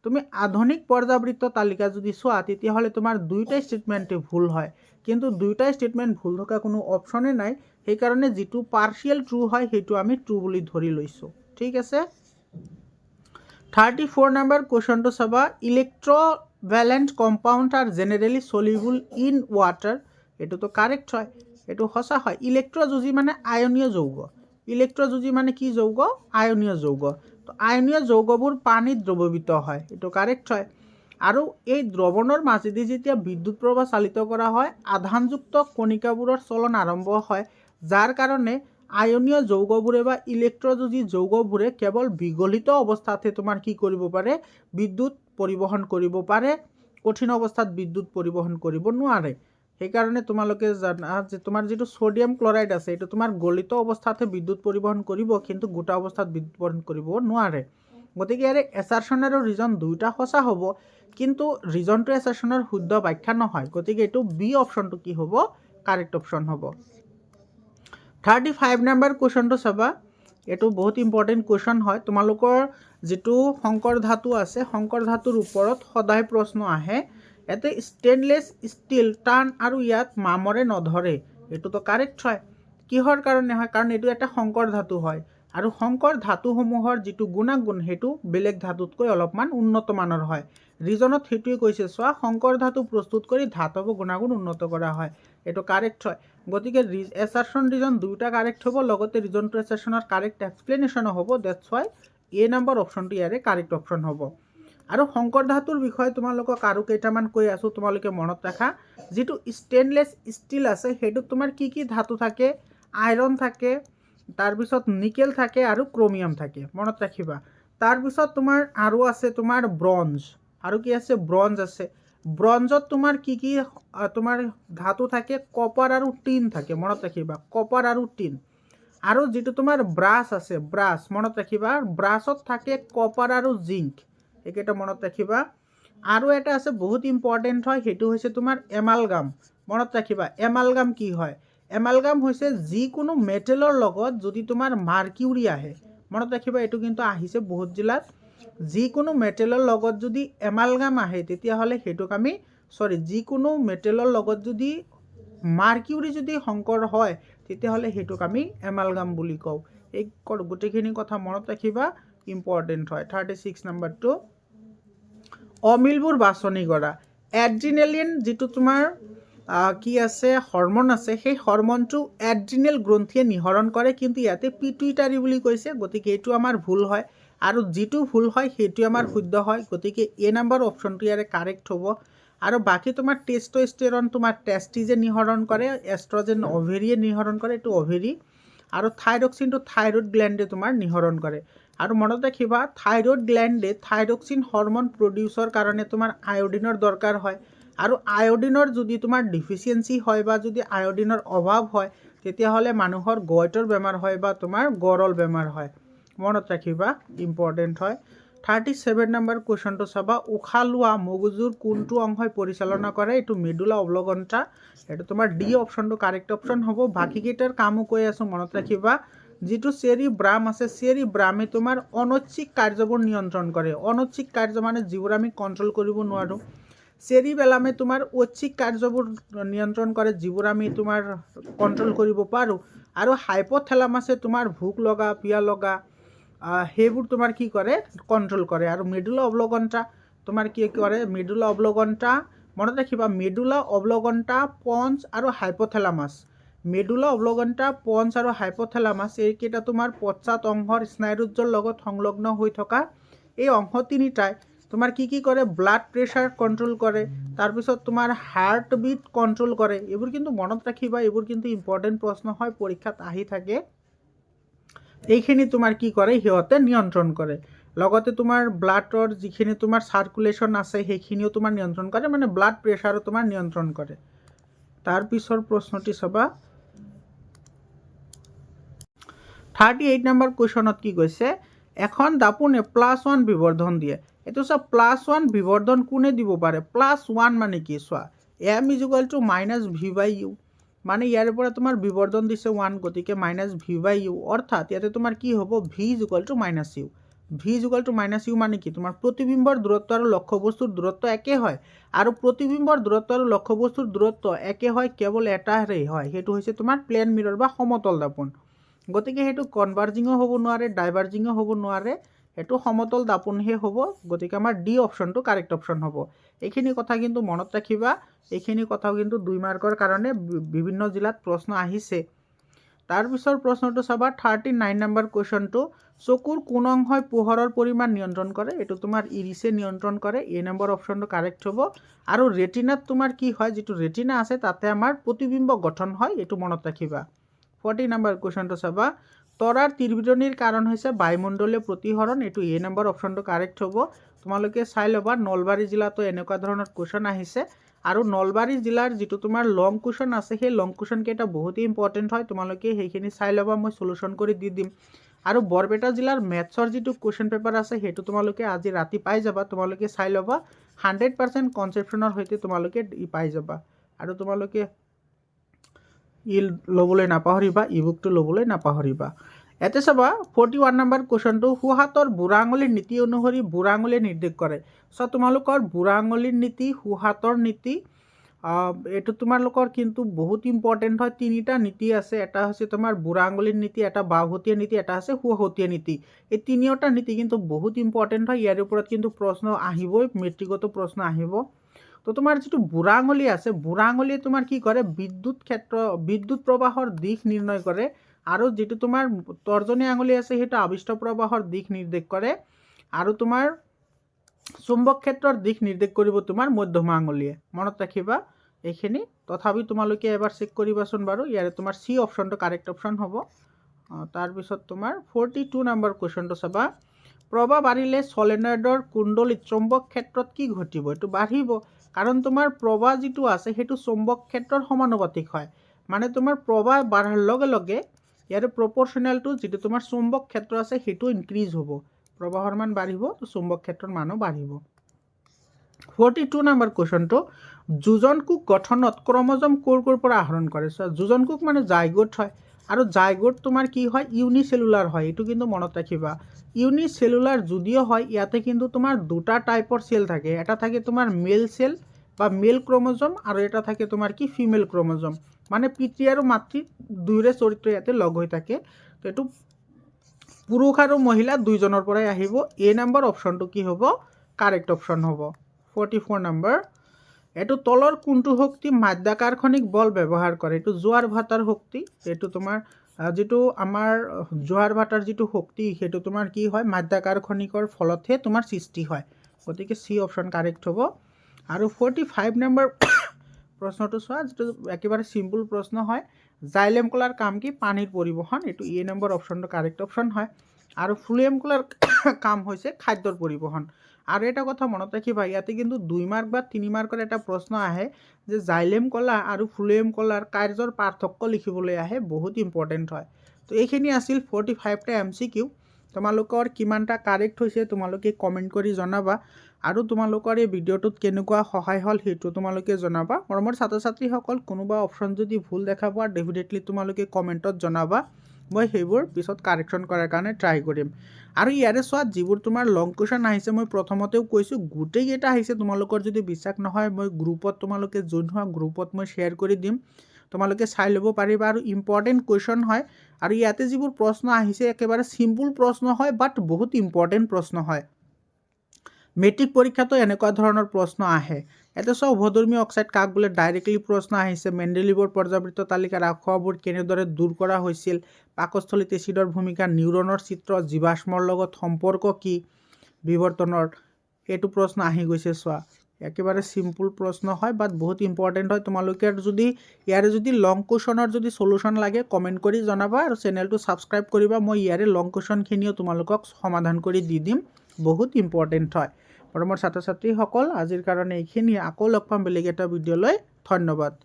তুমি আধুনিক পৰ্যাবৃত্ত তালিকা যদি চোৱা, তেতিয়াহ'লে তোমাৰ দুয়োটাই ষ্টেটমেণ্টে ভুল হয়। কিন্তু দুয়োটাই ষ্টেটমেণ্ট ভুল থকা কোনো অপশ্যনে নাই, সেইকাৰণে যিটো পাৰ্চিয়েল ট্ৰু হয় সেইটো আমি ট্ৰু বুলি ধৰি লৈছোঁ। ঠিক আছে। 34 নম্বৰ কুৱেশ্যনটো চাবা, electrovalent compound are generally soluble in water. এইটোতো কাৰেক্ট হয়, এইটো সঁচা হয়। ইলেক্ট্ৰযুজি মানে আয়নীয় যৌগ। ইলেক্ট্ৰযুজি মানে কি যৌগ? আয়নীয় যৌগ। তো আয়নীয় যৌগবোৰ পানীত দ্ৰৱীভূত হয়, এইটো কাৰেক্ট হয়। আৰু এই দ্ৰৱণৰ মাজেদি যেতিয়া বিদ্যুৎ প্ৰবাহ চালিত কৰা হয়, আধানযুক্ত কণিকাবোৰৰ চলন আৰম্ভ হয়, যাৰ কাৰণে আয়নীয় যৌগবোৰে বা ইলেক্ট্ৰযুজি যৌগবোৰে কেৱল বিগলিত অৱস্থাতহে তোমাৰ কি কৰিব পাৰে? বিদ্যুৎ পৰিবহণ কৰিব পাৰে, কঠিন অৱস্থাত বিদ্যুৎ পৰিবহণ কৰিব নোৱাৰে। সেইকাৰণে তোমালোকে জানা যে তোমাৰ যিটো ছ'ডিয়াম ক্লৰাইড আছে, এইটো তোমাৰ গলিত অৱস্থাতহে বিদ্যুৎ পৰিবহণ কৰিব, কিন্তু গোটা অৱস্থাত বিদ্যুৎ পৰিবহণ কৰিব নোৱাৰে। গতিকে ইয়াৰে এছাৰশ্যন আৰু ৰিজন দুয়োটা সঁচা হ'ব, কিন্তু ৰিজনটো এছাৰশ্যনৰ শুদ্ধ ব্যাখ্যা নহয়। গতিকে এইটো বি অপশ্যনটো কি হ'ব? কাৰেক্ট অপশ্যন হ'ব। 35 নম্বৰ কুৱেশ্যনটো চাবা, এইটো বহুত ইম্পৰ্টেণ্ট কুৱেশ্যন হয়। তোমালোকৰ যিটো শংকৰ ধাতু আছে, শংকৰ ধাতুৰ ওপৰত সদায় প্ৰশ্ন আহে। ইয়াতে ষ্টেইনলেছ ষ্টীল টান আৰু ইয়াত মামৰে নধৰে, এইটোতো কাৰেক্ট হয়। কিহৰ কাৰণে হয়? কাৰণ এইটো এটা শংকৰ ধাতু হয়, আৰু শংকৰ ধাতুসমূহৰ যিটো গুণাগুণ সেইটো বেলেগ ধাতুতকৈ অলপমান উন্নত মানৰ হয়। ৰিজনত সেইটোৱে কৈছে, চোৱা, শংকৰ ধাতু প্ৰস্তুত কৰি ধাতৱ গুণাগুণ উন্নত কৰা হয়, এইটো কাৰেক্ট হয়। গতিকে এছাৰশ্যন ৰিজন দুয়োটা কাৰেক্ট হ'ব, লগতে ৰিজনটো এছাৰশ্যনৰ কাৰেক্ট এক্সপ্লেনেশ্যনো হ'ব। ডেটছ ৱাই এ নম্বৰ অপশ্যনটো ইয়াৰে কাৰেক্ট অপশ্যন হ'ব। আৰু শংকৰ ধাতুৰ বিষয়ে তোমালোকক আৰু কেইটামান কৈ আছোঁ, তোমালোকে মনত ৰাখা। যিটো ষ্টেইনলেছ ষ্টীল আছে, সেইটোত তোমাৰ কি কি ধাতু থাকে? আইৰণ থাকে, তাৰপিছত নিকেল থাকে আৰু ক্ৰমিয়াম থাকে, মনত ৰাখিবা। তাৰপিছত তোমাৰ আৰু আছে তোমাৰ ব্ৰঞ্জ, আৰু কি আছে? ব্ৰঞ্জ আছে। ব্ৰঞ্জত তোমাৰ কি কি তোমাৰ ধাতু থাকে? কপাৰ আৰু টিন থাকে, মনত ৰাখিবা, কপাৰ আৰু টিন। আৰু যিটো তোমাৰ ব্ৰাছ আছে, ব্ৰাছ, মনত ৰাখিবা, ব্ৰাছত থাকে কপাৰ আৰু জিংক, এইকেইটা মনত ৰাখিবা। আৰু এটা আছে বহুত ইম্পৰ্টেণ্ট হয়, সেইটো হৈছে তোমাৰ এমালগাম, মনত ৰাখিবা। এমালগাম কি হয়? এমালগাম হৈছে যিকোনো মেটেলৰ লগত যদি তোমাৰ মাৰ্কিউৰি আহে, মনত ৰাখিবা, এইটো কিন্তু আহিছে বহুত জিলাত। যিকোনো মেটেলৰ লগত যদি এমালগাম আহে, তেতিয়াহ'লে সেইটোক আমি যিকোনো মেটেলৰ লগত যদি মাৰ্কিউৰি যদি সংকৰ হয়, তেতিয়াহ'লে সেইটোক আমি এমালগাম বুলি কওঁ। এই গোটেইখিনি কথা মনত ৰাখিবা, ইম্পৰ্টেণ্ট হয়। 36 নম্বৰটো, অমিলবোৰ বাছনি কৰা। এড্ৰিনেলিন যিটো তোমাৰ কি আছে, হৰমন আছে, সেই হৰমনটো এড্ৰিনেল গ্ৰন্থিয়ে নিঃসৰণ কৰে, কিন্তু ইয়াতে পিটুইটাৰী বুলি কৈছে, গতিকে এইটো আমাৰ ভুল হয়। আৰু যিটো ভুল হয় সেইটো আমাৰ শুদ্ধ হয়, গতিকে এ নম্বৰ অপশ্যনটো ইয়াৰে কাৰেক্ট হ'ব। আৰু বাকী তোমাৰ টেষ্টষ্টেৰন তোমাৰ টেষ্টিজে নিঃসৰণ কৰে, এষ্ট্ৰজেন অভেৰিয়ে নিঃসৰণ কৰে, এইটো অভেৰি। আৰু থাইৰক্সিনটো থাইৰইড গ্লেণ্ডে তোমাৰ নিঃসৰণ কৰে। আৰু মনত ৰাখিবা, থাইৰইড গ্লেণ্ডে থাইৰক্সিন হৰমন প্ৰডিউচৰ কাৰণে তোমাৰ আয়ডিনৰ দৰকাৰ হয়। আৰু আয়ডিনৰ যদি তোমাৰ ডিফিচিয়েঞ্চি হয় বা যদি আয়ডিনৰ অভাৱ হয়, তেতিয়াহ'লে মানুহৰ গয়টৰ বেমাৰ হয় বা তোমাৰ গৰল বেমাৰ হয়, মনত ৰাখিবা, ইম্পৰ্টেণ্ট হয়। 37 নম্বৰ কুৱেশ্যনটো চাবা উশাহ লোৱা মগজুৰ কোনটো অংশই পৰিচালনা কৰে এইটো মেডুলা অবলগন্টা এইটো তোমাৰ ডি অপশ্যনটো কাৰেক্ট অপশ্যন হ'ব বাকীকেইটাৰ কামো কৈ আছোঁ মনত ৰাখিবা যিটো চেৰিব্ৰাম আছে চেৰিব্ৰামে তোমাৰ অনৈচ্ছিক কাৰ্যবোৰ নিয়ন্ত্ৰণ কৰে অনৈচ্ছিক কাৰ্য মানে যিবোৰ আমি কণ্ট্ৰল কৰিব নোৱাৰোঁ চেৰিবেলামে তোমাৰ ঐচ্ছিক কাৰ্যবোৰ নিয়ন্ত্ৰণ কৰে যিবোৰ আমি তোমাৰ কণ্ট্ৰল কৰিব পাৰোঁ আৰু হাইপথেলামাছে তোমাৰ ভোক লগা পিয়া লগা সেইবোৰ তোমাৰ কি কৰে কণ্ট্ৰল কৰে আৰু মেডুলা অবলগন্টা তোমাৰ কি কৰে মেডুলা অবলগন্টা মনত ৰাখিবা মেডুলা অবলগন্টা পঞ্চ আৰু হাইপথেলামাছ মেডুলা অবলগন্টা পঞ্চ আৰু হাইপথেলামাছ এইকেইটা তোমাৰ পশ্চাৎ অংশৰ স্নায়ুৰোজ্জৰ লগত সংলগ্ন হৈ থকা এই অংশ তিনিটাই তোমাৰ কি কৰে ব্লাড প্ৰেছাৰ কণ্ট্ৰল কৰে তাৰপিছত তোমাৰ হাৰ্ট বিট কণ্ট্ৰল কৰে এইবোৰ কিন্তু মনত ৰাখিবা এইবোৰ কিন্তু ইম্পৰ্টেণ্ট প্ৰশ্ন হয় পৰীক্ষাত আহি থাকে এইখিনি তোমাৰ কি কৰে সিহঁতে নিয়ন্ত্ৰণ কৰে লগতে তোমাৰ ব্লাডৰ যিখিনি তোমাৰ সাৰ্কুলেশ্যন আছে সেইখিনিও তোমাৰ নিয়ন্ত্ৰণ কৰে মানে ব্লাড প্ৰেছাৰো তোমাৰ নিয়ন্ত্ৰণ কৰে তাৰ পিছৰ প্ৰশ্নটি চাবা 38 নম্বৰ কুৱেশ্যনত কি কৈছে এখন দাপোনে +1 বিবৰ্ধন দিয়ে এইটো চোৱা +1 বিবৰ্ধন কোনে দিব পাৰে +1 মানে কি চোৱা m = -v/u মানে ইয়াৰ পৰা তোমাৰ বিবৰ্ধন দিছে 1 গতিকে -v/u অৰ্থাৎ ইয়াতে তোমাৰ কি হ'ব v = -u v = -u মানে কি তোমাৰ প্ৰতিবিম্বৰ দূৰত্ব আৰু লক্ষ্যবস্তুৰ দূৰত্ব একে হয় আৰু প্ৰতিবিম্বৰ দূৰত্ব আৰু লক্ষ্যবস্তুৰ দূৰত্ব একে হয় কেৱল এটাৰেই হয় সেইটো হৈছে তোমাৰ প্লেন মিৰৰ বা সমতল দাপোন গতিকে সেইটো কনভাৰ্জিঙো হ'ব নোৱাৰে ডাইভাৰ্জিঙো হ'ব নোৱাৰে সেইটো সমতল দাপোনহে হ'ব গতিকে আমাৰ ডি অপশ্যনটো কাৰেক্ট অপশ্যন হ'ব এইখিনি কথা কিন্তু মনত ৰাখিবা এইখিনি কথাও কিন্তু 2 মাৰ্কৰ কাৰণে বিভিন্ন জিলাত প্ৰশ্ন আহিছে তাৰপিছৰ প্ৰশ্নটো চাবা 39 নম্বৰ কুৱেশ্যনটো চকুৰ কোন অংশই পোহৰৰ পৰিমাণ নিয়ন্ত্ৰণ কৰে এইটো তোমাৰ ইৰিছে নিয়ন্ত্ৰণ কৰে এ নম্বৰ অপশ্যনটো কাৰেক্ট হ'ব আৰু ৰেটিনাত তোমাৰ কি হয় যিটো ৰেটিনা আছে তাতে আমাৰ প্ৰতিবিম্ব গঠন হয় এইটো মনত ৰাখিবা 40 নম্বৰ কুৱেশ্যনটো চাবা তৰাৰ তীৰবিৰণিৰ কাৰণ হৈছে বায়ুমণ্ডলীয় প্ৰতিসৰণ এইটো এ নম্বৰ অপশ্যনটো কাৰেক্ট হ'ব তোমালোকে চাই ল'বা নলবাৰী জিলাতো এনেকুৱা ধৰণৰ কুৱেশ্যন আহিছে আৰু নলবাৰী জিলাৰ যিটো তোমাৰ লং কুৱেশ্যন আছে সেই লং কুৱেশ্যন কেইটা বহুতেই ইম্পৰ্টেণ্ট হয় তোমালোকে সেইখিনি চাই ল'বা মই সলিউশ্যন কৰি দি দিম আৰু বৰপেটা জিলাৰ মেথছৰ যিটো কুৱেশ্যন পেপাৰ আছে সেইটো তোমালোকে আজি ৰাতি পাই যাবা তোমালোকে চাই ল'বা 100% কনচেপশ্যনৰ সৈতে তোমালোকে পাই যাবা আৰু তোমালোকে ল'বলৈ নাপাহৰিবা ইবুকটো ল'বলৈ নাপাহৰিবা ইয়াতে চাবা 41 নম্বৰ কুৱেশ্যনটো সোঁহাতৰ বুঢ়া আঙুলিৰ নীতি অনুসৰি বুঢ়া আঙুলিয়ে নিৰ্দেশ কৰে চ' তোমালোকৰ বুঢ়া আঙুলিৰ নীতি সোঁহাতৰ নীতি এইটো তোমালোকৰ কিন্তু বহুত ইম্পৰ্টেণ্ট হয় তিনিটা নীতি আছে এটা হৈছে তোমাৰ বুঢ়া আঙুলিৰ নীতি এটা বাওহতীয়া নীতি এটা আছে সোঁহতীয়া নীতি এই তিনিওটা নীতি কিন্তু বহুত ইম্পৰ্টেণ্ট হয় ইয়াৰ ওপৰত কিন্তু প্ৰশ্ন আহিবই মেট্ৰিকতো প্ৰশ্ন আহিব তো তোমাৰ যিটো বুঢ়া আঙুলি আছে বুঢ়া আঙুলিয়ে তোমাৰ কি কৰে বিদ্যুৎ প্ৰবাহৰ দিশ নিৰ্ণয় কৰে আৰু যিটো তোমাৰ তৰ্জনী আঙুলি আছে সেইটো আবিষ্ট প্ৰবাহৰ দিশ নিৰ্দেশ কৰে আৰু তোমাৰ চুম্বক ক্ষেত্ৰৰ দিশ নিৰ্দেশ কৰিব তোমাৰ মধ্যমা আঙুলিয়ে মনত ৰাখিবা এইখিনি তথাপি তোমালোকে এবাৰ চেক কৰিবাচোন বাৰু ইয়াৰে তোমাৰ চি অপশ্যনটো কাৰেক্ট অপশ্যন হ'ব তাৰপিছত তোমাৰ 42 নম্বৰ কুৱেশ্যনটো চাবা প্ৰবাহ বাঢ়িলে সলেনয়েডৰ কুণ্ডলীত চুম্বক ক্ষেত্ৰত কি ঘটিব এইটো বাঢ়িব কাৰণ তোমাৰ প্ৰবাহ যিটো আছে সেইটো চুম্বক ক্ষেত্ৰৰ সমানুপাতিক হয় মানে তোমাৰ প্ৰবাহ বাঢ়াৰ লগে লগে ইয়াৰে প্ৰপৰ্চনেলটো যিটো তোমাৰ চুম্বক ক্ষেত্ৰ আছে সেইটো ইনক্ৰিজ হ'ব প্ৰবাহৰ মান বাঢ়িব তো চুম্বক ক্ষেত্ৰৰ মানো বাঢ়িব 42 নম্বৰ কুৱেশ্যনটো যোজন কোষ গঠনত ক্ৰমজম ক'ৰ পৰা আহৰণ কৰে যোজন কোষ মানে জাইগোট হয় আৰু জাইগোট তোমাৰ কি হয় ইউনিচেলুলাৰ হয় এইটো কিন্তু মনত ৰাখিবা ইউনিচেলুলাৰ যদিও হয় ইয়াতে কিন্তু তোমাৰ দুটা টাইপৰ সেল থাকে এটা থাকে তোমাৰ মেল সেল বা মেল ক্ৰমজম আৰু এটা থাকে তোমাৰ কি ফিমেল ক্ৰমজম মানে পিতৃ আৰু মাতৃ দুয়োৰে চৰিত্ৰ ইয়াতে লগ হৈ থাকে তো এইটো পুৰুষ আৰু মহিলা দুইজনৰ পৰাই আহিব এ নম্বৰ অপশ্যনটো কি হ'ব কাৰেক্ট অপশ্যন হ'ব 44 নম্বৰ এইটো তলৰ কোনটো শক্তি মাধ্যাকৰ্ষণিক বল ব্যৱহাৰ কৰে এইটো জোৱাৰ ভাটাৰ শক্তি এইটো তোমাৰ যিটো আমাৰ জোৱাৰ ভাটাৰ যিটো শক্তি সেইটো তোমাৰ কি হয় মাধ্যাকৰ্ষণিকৰ ফলতহে তোমাৰ সৃষ্টি হয় গতিকে চি অপশ্যন কাৰেক্ট হ'ব আৰু 45 নম্বৰ প্ৰশ্নটো চোৱা যিটো একেবাৰে সিম্পল প্ৰশ্ন হয় জাইলেম কলাৰ কাম কি পানীৰ পৰিবহণ এইটো এ নম্বৰ অপশ্যনটো কাৰেক্ট অপশ্যন হয় আৰু ফ্লুয়েম কলাৰ কাম হৈছে খাদ্যৰ পৰিবহণ আৰু এটা কথা মনত ৰাখিবা ইয়াতে কিন্তু 2 মাৰ্ক বা 3 মাৰ্কৰ এটা প্ৰশ্ন আহে যে জাইলেম কলা আৰু ফ্লুয়েম কলাৰ কাৰ্যৰ পাৰ্থক্য লিখিবলৈ আহে বহুত ইম্পৰ্টেণ্ট হয় তো এইখিনি আছিল 45টা MCQ তোমালোকৰ কিমানটা কাৰেক্ট হৈছে তোমালোকে কমেণ্ট কৰি জনাবা আৰু তোমালোকৰ এই ভিডিঅ'টোত কেনেকুৱা সহায় হ'ল সেইটো তোমালোকে জনাবা মৰমৰ ছাত্ৰ ছাত্ৰীসকল কোনোবা অপশ্যন যদি ভুল দেখা পোৱা ডেফিনেটলি তোমালোকে কমেণ্টত জনাবা মই সেইবোৰ পিছত কাৰেকশ্যন কৰাৰ কাৰণে ট্ৰাই কৰিম আৰু ইয়াৰে চোৱা যিবোৰ তোমাৰ লং কুৱেশ্যন আহিছে মই প্ৰথমতেও কৈছোঁ গোটেইকেইটা আহিছে তোমালোকৰ যদি বিশ্বাস নহয় মই গ্ৰুপত তোমালোকে জইন হোৱা গ্ৰুপত মই শ্বেয়াৰ কৰি দিম তোমালোকে চাই ল'ব পাৰিবা আৰু ইম্পৰ্টেণ্ট কুৱেশ্যন হয় আৰু ইয়াতে যিবোৰ প্ৰশ্ন আহিছে একেবাৰে চিম্পুল প্ৰশ্ন হয় বাট বহুত ইম্পৰ্টেণ্ট প্ৰশ্ন হয় মেট্ৰিক পৰীক্ষাতো এনেকুৱা ধৰণৰ প্ৰশ্ন আহে ইয়াতে চোৱা উভধৰ্মী অক্সাইড কাক বোলে ডাইৰেক্টলি প্ৰশ্ন আহিছে মেণ্ডেলিভৰ পৰ্যাবৃত্ত তালিকাৰ আসোঁৱাহবোৰ কেনেদৰে দূৰ কৰা হৈছিল পাকস্থলীত এচিডৰ ভূমিকা নিউৰনৰ চিত্ৰ জীৱাশ্মৰ লগত সম্পৰ্ক কি বিৱৰ্তনৰ এইটো প্ৰশ্ন আহি গৈছে চোৱা একেবাৰে সিম্পল প্ৰশ্ন হয় বাট বহুত ইম্পৰ্টেণ্ট হয় তোমালোকে যদি ইয়াৰে যদি লং কুৱেশ্যনৰ যদি সলিউশন লাগে কমেণ্ট কৰি জনাবা আৰু চেনেলটো ছাবস্ক্ৰাইব কৰিবা মই ইয়াৰে লং কুৱেশ্যনখিনিও তোমালোকক সমাধান কৰি দি দিম বহুত ইম্পৰ্টেণ্ট হয় মৰমৰ ছাত্ৰ ছাত্ৰীসকল আজিৰ কাৰণে এইখিনি আকৌ লগ পাম বেলেগ এটা ভিডিঅ'লৈ ধন্যবাদ